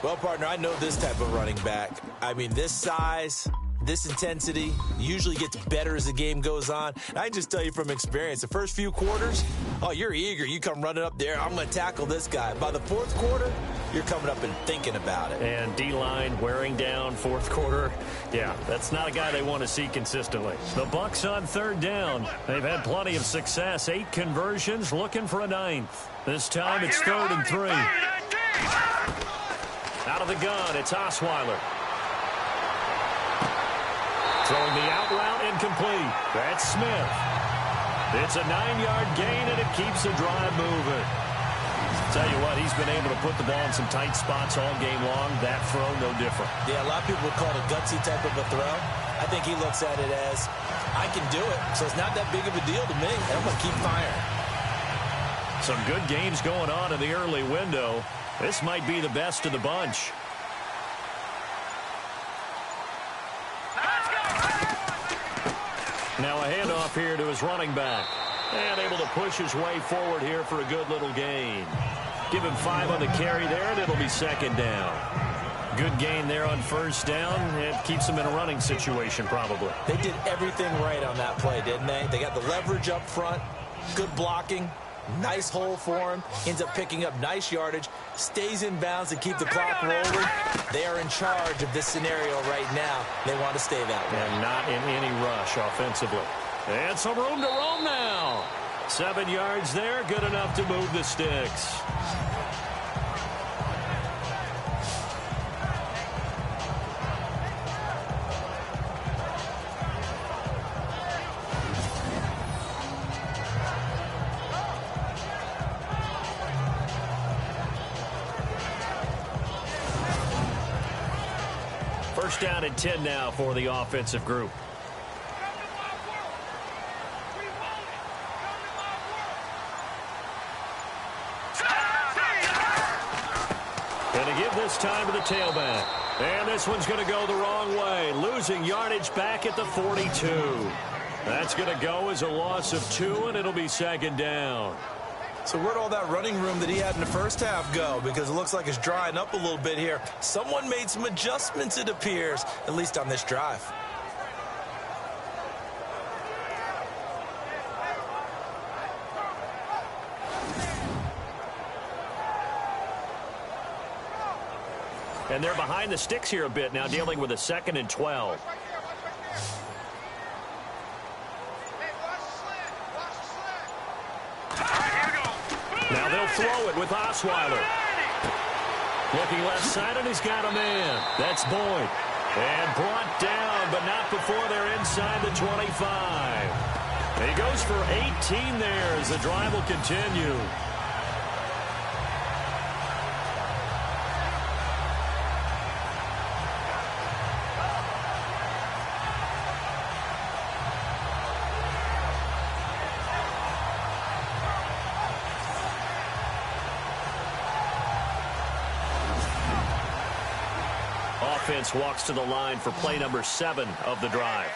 Well, partner, I know this type of running back. I mean, this size, this intensity usually gets better as the game goes on. And I can just tell you from experience, the first few quarters, oh, you're eager. You come running up there, I'm going to tackle this guy. By the 4th quarter, you're coming up and thinking about it. And D-line wearing down 4th quarter. Yeah, that's not a guy they want to see consistently. The Bucs on 3rd down. They've had plenty of success. 8 conversions, looking for a 9th. This time it's 3rd and 3. Out of the gun, it's Osweiler. Throwing the out route incomplete. That's Smith. It's a 9-yard gain, and it keeps the drive moving. Tell you what, he's been able to put the ball in some tight spots all game long. That throw, no different. Yeah, a lot of people would call it a gutsy type of a throw. I think he looks at it as, I can do it, so it's not that big of a deal to me. I'm going to keep firing. Some good games going on in the early window. This might be the best of the bunch. Now a handoff here to his running back. And able to push his way forward here for a good little gain. Give him 5 on the carry there, and it'll be 2nd down. Good gain there on 1st down. It keeps them in a running situation, probably. They did everything right on that play, didn't they? They got the leverage up front, good blocking, nice hole for him, ends up picking up nice yardage, stays in bounds to keep the clock rolling. They are in charge of this scenario right now. They want to stay that way. And not in any rush offensively. And some room to roam now. 7 yards there, good enough to move the sticks. First down and 10 now for the offensive group. This time to the tailback. And this one's going to go the wrong way. Losing yardage back at the 42. That's going to go as a loss of 2, and it'll be 2nd down. So where'd all that running room that he had in the first half go? Because it looks like it's drying up a little bit here. Someone made some adjustments, it appears, at least on this drive. And they're behind the sticks here a bit now, dealing with a 2nd and 12. Now they'll throw it with Osweiler. Looking left side, and he's got a man. That's Boyd. And brought down, but not before they're inside the 25. He goes for 18 there as the drive will continue. Offense walks to the line for play number 7 of the drive.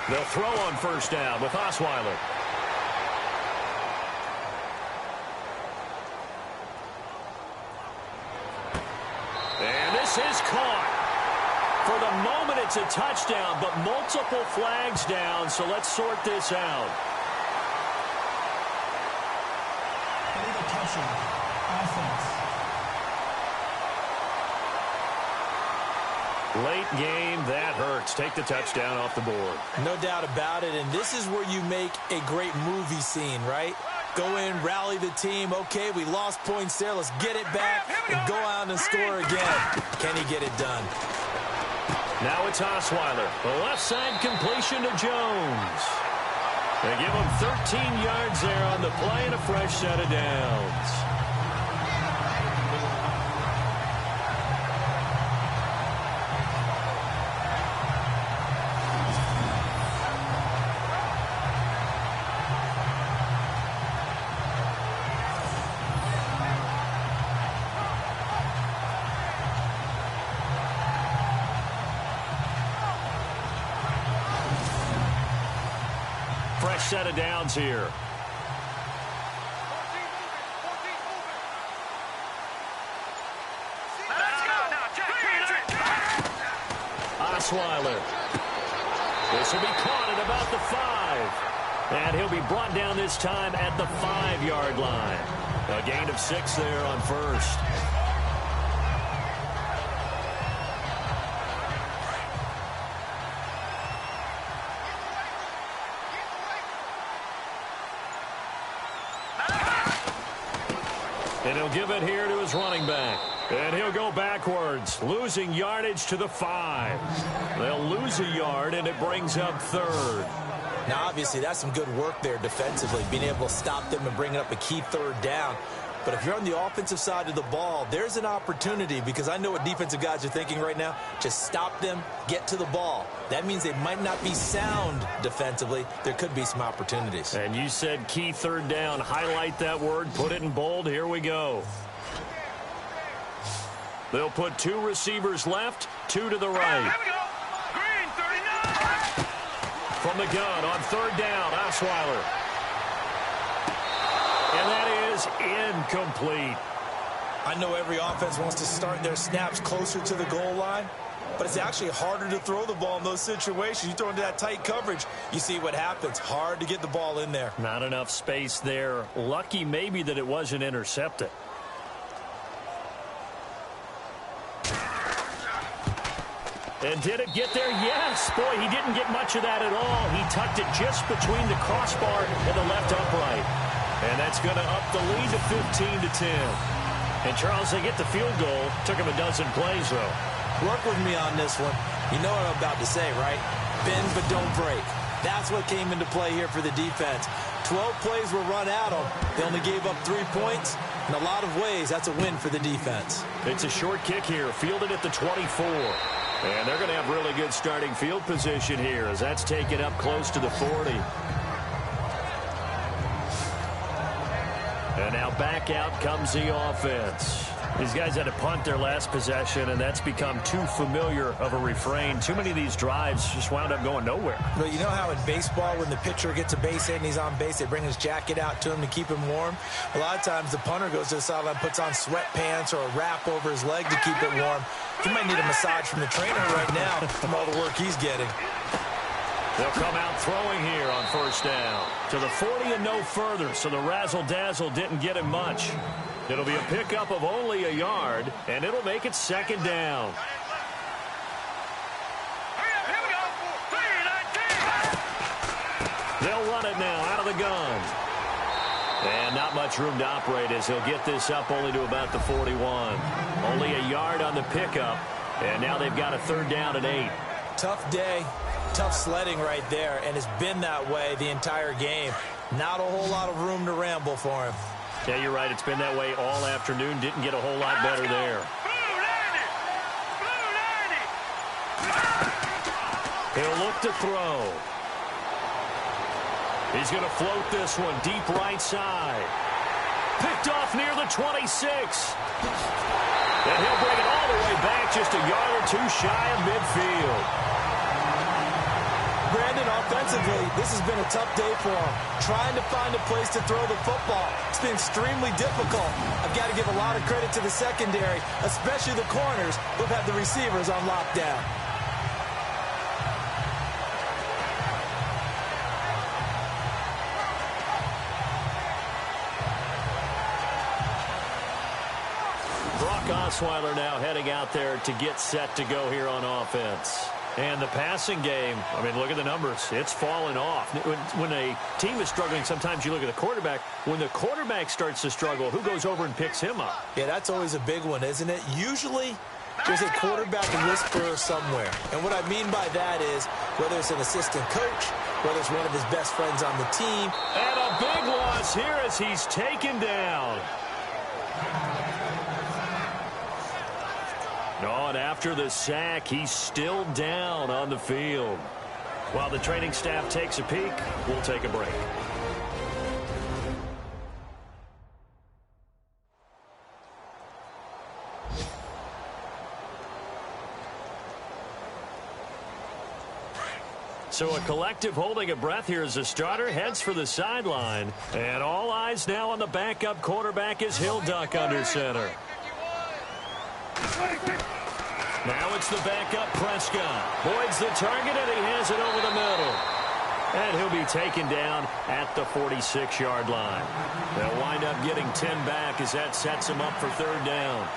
They'll throw on first down with Osweiler. And this is caught. For the moment, it's a touchdown, but multiple flags down, so let's sort this out. Offense. Late game, that hurts. Take the touchdown off the board. No doubt about it, and this is where you make a great movie scene, right? Go in, rally the team. Okay, we lost points there. Let's get it back and go out and score again. Can he get it done? Now it's Osweiler. The left side completion to Jones. They give him 13 yards there on the play and a fresh set of downs. Fresh set of downs here. Osweiler. This will be caught at about the 5. And he'll be brought down this time at the 5-yard line. A gain of 6 there on first. And he'll give it here to his running back. And he'll go backwards, losing yardage to the 5. They'll lose a yard, and it brings up 3rd. Now, obviously, that's some good work there defensively, being able to stop them and bring up a key 3rd down. But if you're on the offensive side of the ball, there's an opportunity, because I know what defensive guys are thinking right now. Just stop them, get to the ball. That means they might not be sound defensively. There could be some opportunities. And you said key 3rd down. Highlight that word, put it in bold. Here we go. They'll put 2 receivers left, 2 to the right. Green, 39. From the gun on 3rd down, Osweiler. And that is incomplete. I know every offense wants to start their snaps closer to the goal line, but it's actually harder to throw the ball in those situations. You throw into that tight coverage, you see what happens. Hard to get the ball in there. Not enough space there. Lucky maybe that it wasn't intercepted. And did it get there? Yes. Boy, he didn't get much of that at all. He tucked it just between the crossbar and the left upright. And that's going to up the lead to 15-10. And, Charles, they get the field goal. Took him a dozen plays, though. Work with me on this one. You know what I'm about to say, right? Bend but don't break. That's what came into play here for the defense. 12 plays were run at them. They only gave up 3 points. In a lot of ways, that's a win for the defense. It's a short kick here, fielded at the 24. And they're going to have really good starting field position here as that's taken up close to the 40. And now back out comes the offense. These guys had to punt their last possession, and that's become too familiar of a refrain. Too many of these drives just wound up going nowhere. But you know how in baseball, when the pitcher gets a base hit and he's on base, they bring his jacket out to him to keep him warm? A lot of times the punter goes to the sideline, puts on sweatpants or a wrap over his leg to keep it warm. He might need a massage from the trainer right now from all the work he's getting. They'll come out throwing here on first down. To the 40 and no further, so the razzle-dazzle didn't get him much. It'll be a pickup of only a yard, and it'll make it second down. They'll run it now out of the gun. And not much room to operate as he'll get this up only to about the 41. Only a yard on the pickup, and now they've got a third down and 8. Tough day, tough sledding right there, and it's been that way the entire game. Not a whole lot of room to ramble for him. Yeah, you're right. It's been that way all afternoon. Didn't get a whole lot better there. He'll look to throw. He's going to float this one deep right side. Picked off near the 26. And he'll bring it all the way back just a yard or two shy of midfield. Brandon, offensively, this has been a tough day for him. Trying to find a place to throw the football. It's been extremely difficult. I've got to give a lot of credit to the secondary, especially the corners who've had the receivers on lockdown. Osweiler now heading out there to get set to go here on offense. And the passing game, I mean, look at the numbers. It's fallen off. When a team is struggling, sometimes you look at the quarterback. When the quarterback starts to struggle, who goes over and picks him up? Yeah, that's always a big one, isn't it? Usually, there's a quarterback whisperer somewhere. And what I mean by that is, whether it's an assistant coach, whether it's one of his best friends on the team. And a big loss here as he's taken down. Oh, and after the sack, he's still down on the field. While the training staff takes a peek, we'll take a break. So a collective holding a breath here as the starter heads for the sideline. And all eyes now on the backup quarterback as he'll duck under center. Now it's the backup Prescott. Boyd's the target, and he has it over the middle. And he'll be taken down at the 46-yard line. They'll wind up getting 10 back as that sets him up for third down.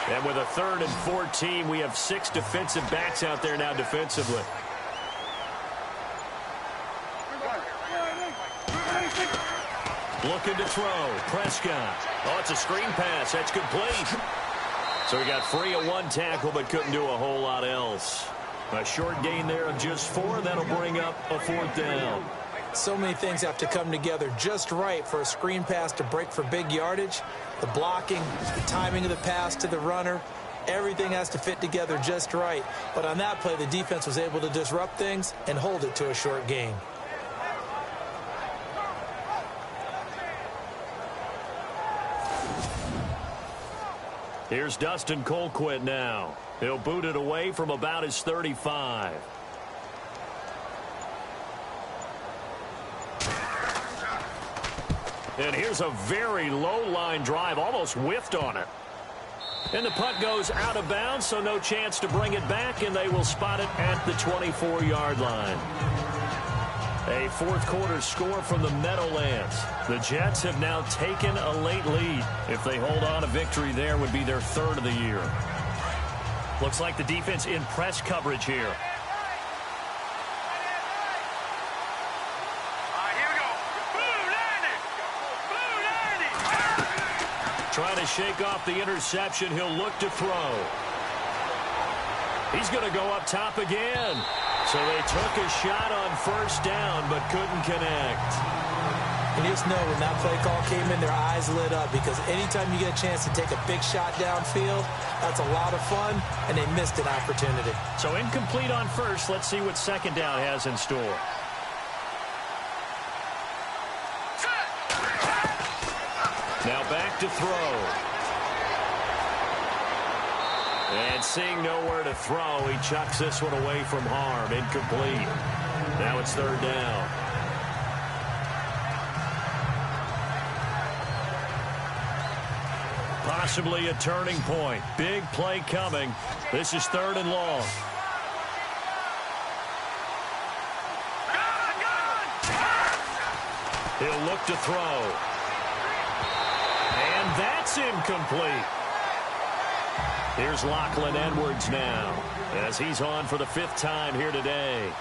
And with a 3rd and 14, we have 6 defensive backs out there now defensively. Looking to throw. Prescott. Oh, it's a screen pass. That's complete. So he got free of 1 tackle but couldn't do a whole lot else. A short gain there of just 4. That'll bring up a 4th down. So many things have to come together just right for a screen pass to break for big yardage. The blocking, the timing of the pass to the runner, everything has to fit together just right. But on that play, the defense was able to disrupt things and hold it to a short gain. Here's Dustin Colquitt now. He'll boot it away from about his 35. And here's a very low-line drive, almost whiffed on it. And the punt goes out of bounds, so no chance to bring it back, and they will spot it at the 24-yard line. A 4th quarter score from the Meadowlands. The Jets have now taken a late lead. If they hold on, a victory there would be their 3rd of the year. Looks like the defense in press coverage here. Trying to shake off the interception. He'll look to throw. He's going to go up top again. So they took a shot on first down but couldn't connect. And you just know when that play call came in, their eyes lit up, because anytime you get a chance to take a big shot downfield, that's a lot of fun, and they missed an opportunity. So incomplete on first. Let's see what second down has in store. Now back to throw. And seeing nowhere to throw, he chucks this one away from harm. Incomplete. Now it's 3rd down. Possibly a turning point. Big play coming. This is 3rd and long. He'll look to throw. And that's incomplete. Here's Lachlan Edwards now, as he's on for the 5th time here today.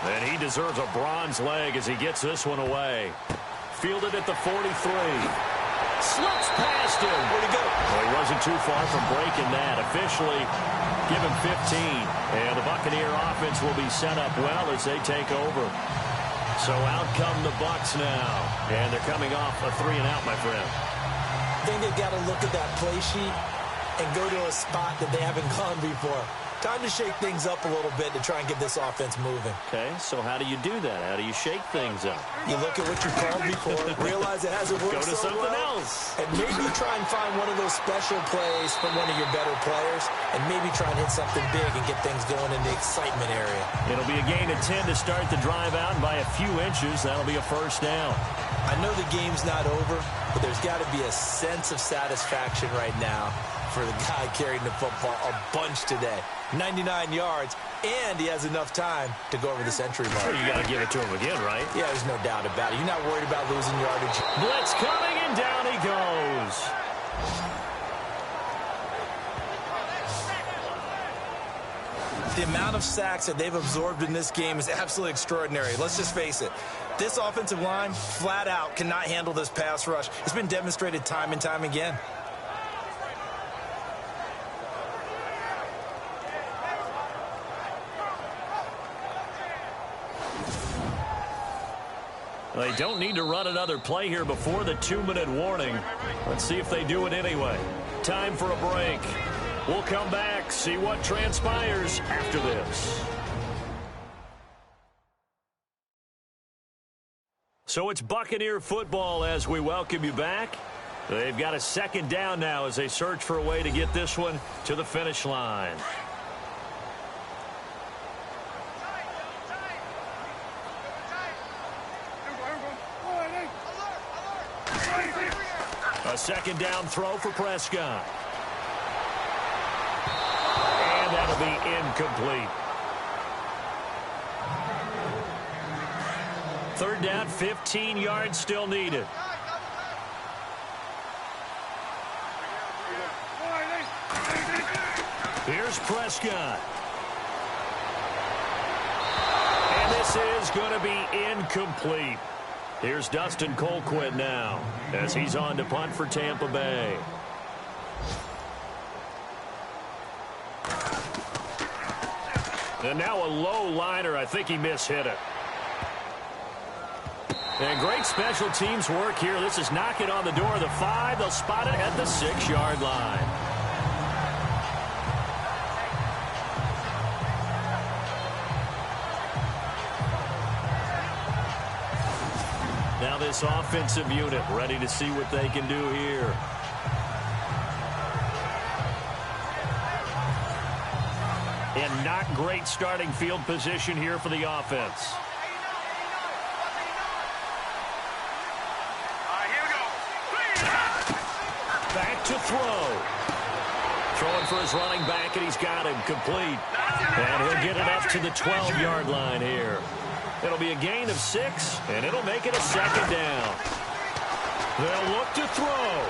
And he deserves a bronze leg as he gets this one away. Fielded at the 43. Slips past him. Where'd he go? Well, he wasn't too far from breaking that. Officially, give him 15. And the Buccaneer offense will be set up well as they take over. So out come the Bucs now. And they're coming off a 3-and-out, my friend. I think they've got to look at that play sheet and go to a spot that they haven't gone before. Time to shake things up a little bit to try and get this offense moving. Okay, so how do you do that? How do you shake things up? You look at what you called before, realize it hasn't worked Go to so something well, else. and maybe try and find one of those special plays from one of your better players, and maybe try and hit something big and get things going in the excitement area. It'll be a gain of 10 to start the drive out, and by a few inches, that'll be a 1st down. I know the game's not over, but there's got to be a sense of satisfaction right now for the guy carrying the football a bunch today. 99 yards, and he has enough time to go over the century mark. Well, you got to give it to him again, right? Yeah, there's no doubt about it. You're not worried about losing yardage. Blitz coming, and down he goes. The amount of sacks that they've absorbed in this game is absolutely extraordinary. Let's just face it. This offensive line, flat out, cannot handle this pass rush. It's been demonstrated time and time again. They don't need to run another play here before the 2-minute warning. Let's see if they do it anyway. Time for a break. We'll come back, see what transpires after this. So it's Buccaneer football as we welcome you back. They've got a 2nd down now as they search for a way to get this one to the finish line. A 2nd down throw for Prescott. And that'll be incomplete. 3rd down, 15 yards still needed. Here's Prescott. And this is going to be incomplete. Here's Dustin Colquitt now as he's on to punt for Tampa Bay. And now a low liner. I think he mishit it. And great special teams work here. This is knocking on the door of the 5. They'll spot it at the 6-yard line. Now this offensive unit ready to see what they can do here. And not great starting field position here for the offense. Back to throw. Throwing for his running back, and he's got him complete. And he'll get it up to the 12-yard line here. It'll be a gain of 6, and it'll make it a 2nd down. They'll look to throw.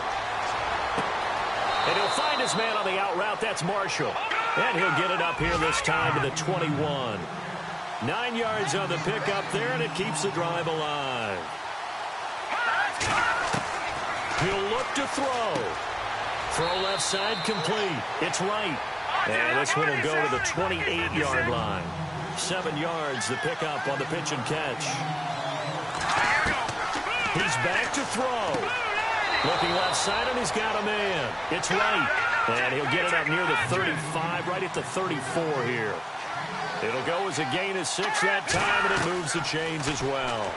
And he'll find his man on the out route. That's Marshall. And he'll get it up here this time to the 21. 9 yards on the pickup there, and it keeps the drive alive. He'll look to throw. Throw left side complete. It's right. And this one will go to the 28-yard line. 7 yards the pickup on the pitch and catch. He's back to throw. Looking left side, and he's got a man. It's right. And he'll get it up near the 35, right at the 34 here. It'll go as a gain of 6 that time, and it moves the chains as well.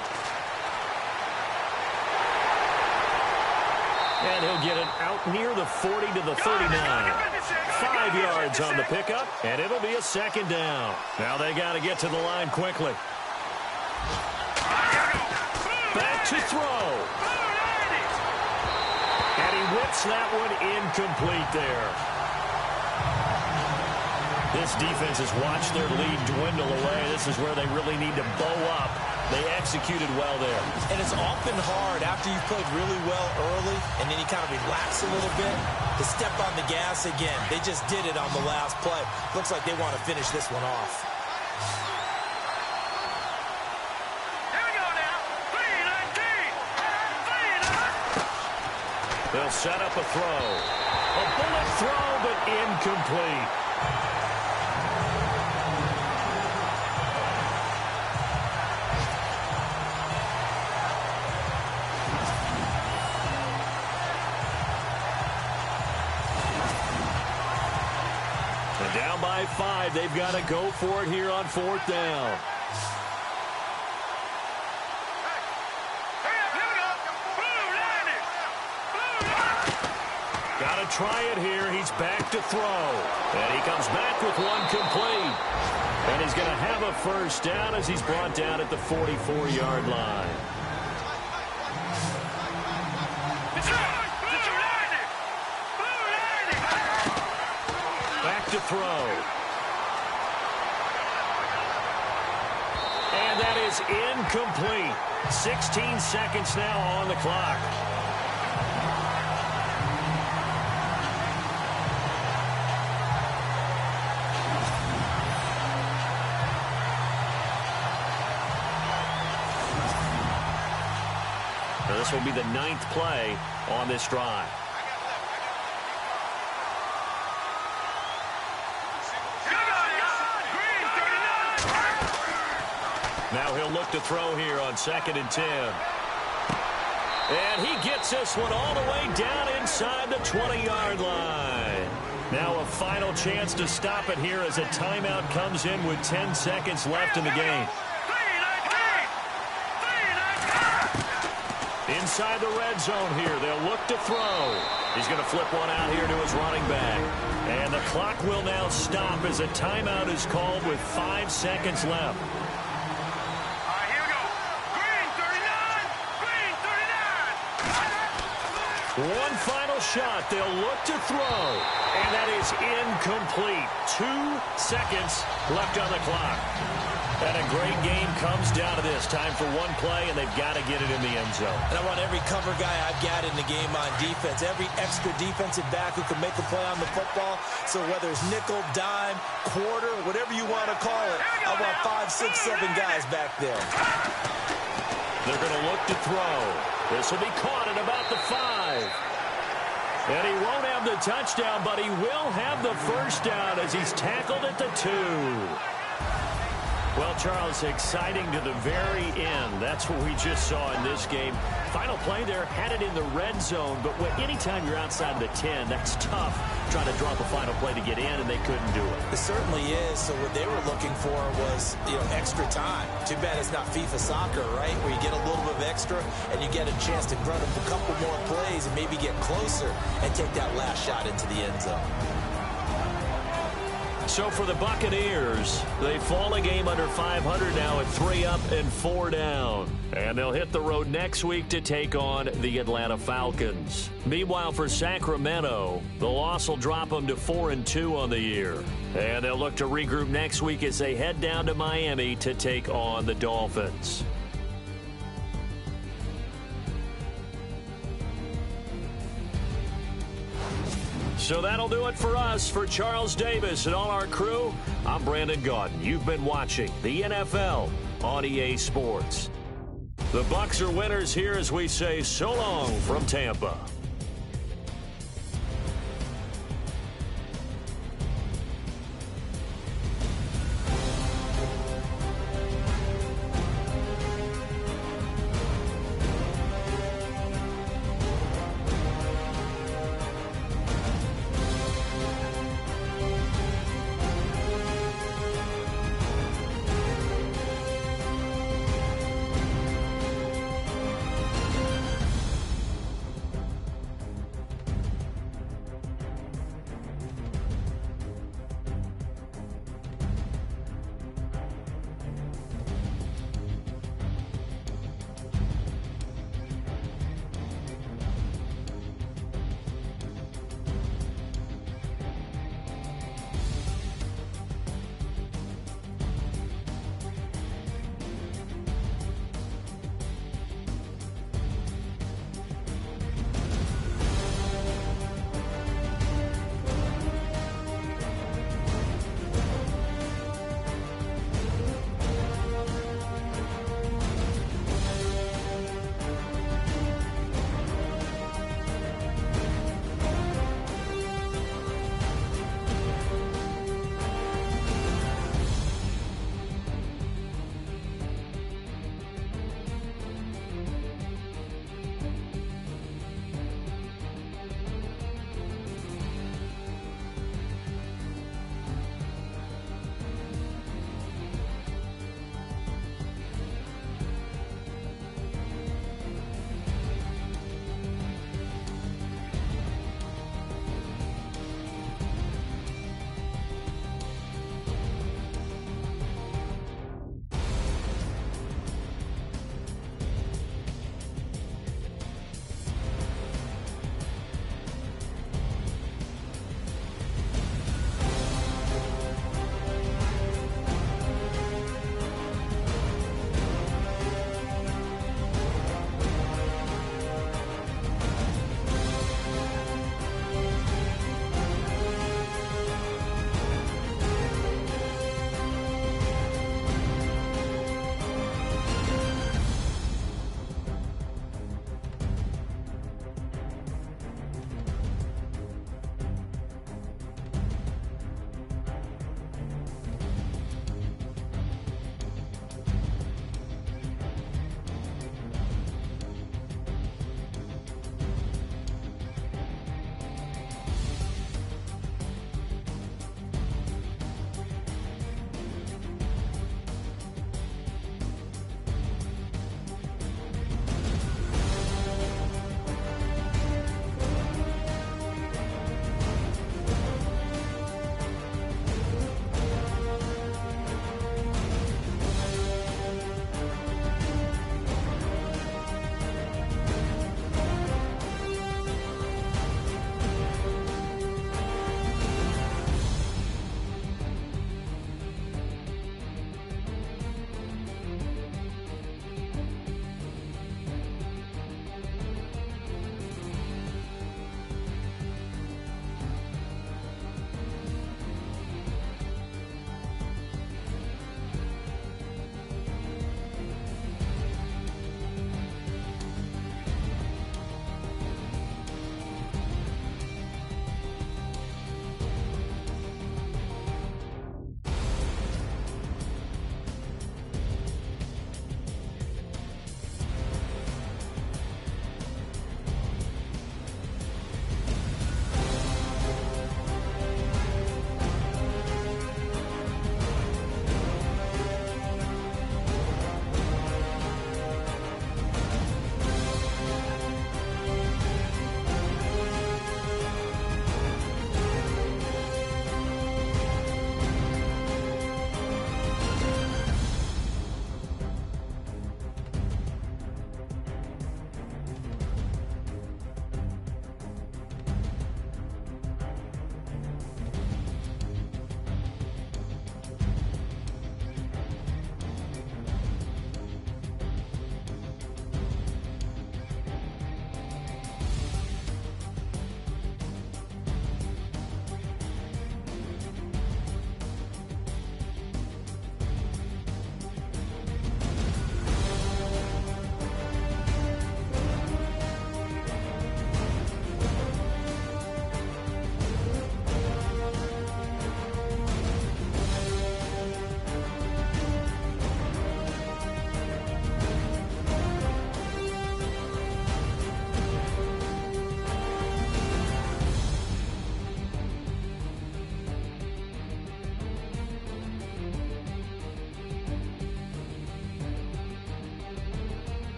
And he'll get it out near the 40 to the 39. 5 yards on the pickup, and it'll be a 2nd down. Now they got to get to the line quickly. Back to throw. And he whips that one incomplete there. This defense has watched their lead dwindle away. This is where they really need to bow up. They executed well there. And it's often hard after you've played really well early and then you kind of relax a little bit to step on the gas again. They just did it on the last play. Looks like they want to finish this one off. Here we go now. 3-19. They'll set up a throw. A bullet throw, but incomplete. Down by 5. They've got to go for it here on 4th down. Got to try it here. He's back to throw. And he comes back with one complete. And he's going to have a first down as he's brought down at the 44-yard line. To throw. And that is incomplete. 16 seconds now on the clock. Now this will be the 9th play on this drive. Now he'll look to throw here on 2nd and 10. And he gets this one all the way down inside the 20-yard line. Now a final chance to stop it here as a timeout comes in with 10 seconds left in the game. Inside the red zone here, they'll look to throw. He's going to flip one out here to his running back. And the clock will now stop as a timeout is called with 5 seconds left. One final shot. They'll look to throw. And that is incomplete. 2 seconds left on the clock. And a great game comes down to this. Time for one play, and they've got to get it in the end zone. And I want every cover guy I've got in the game on defense. Every extra defensive back who can make a play on the football. So whether it's nickel, dime, quarter, whatever you want to call it, I want 5, 6, 7 guys back there. They're going to look to throw. This will be caught at about the 5. And he won't have the touchdown, but he will have the first down as he's tackled at the 2. Well, Charles, exciting to the very end. That's what we just saw in this game. Final play there, had it in the red zone, but anytime you're outside of the 10, that's tough trying to drop a final play to get in, and they couldn't do it. It certainly is. So what they were looking for was, extra time. Too bad it's not FIFA soccer, right, where you get a little bit of extra and you get a chance to run up a couple more plays and maybe get closer and take that last shot into the end zone. So for the Buccaneers, they fall a game under 500 now at 3 up and 4 down. And they'll hit the road next week to take on the Atlanta Falcons. Meanwhile, for Sacramento, the loss will drop them to 4-2 on the year. And they'll look to regroup next week as they head down to Miami to take on the Dolphins. So that'll do it for us. For Charles Davis and all our crew, I'm Brandon Gaudin. You've been watching the NFL on EA Sports. The Bucs are winners here as we say so long from Tampa.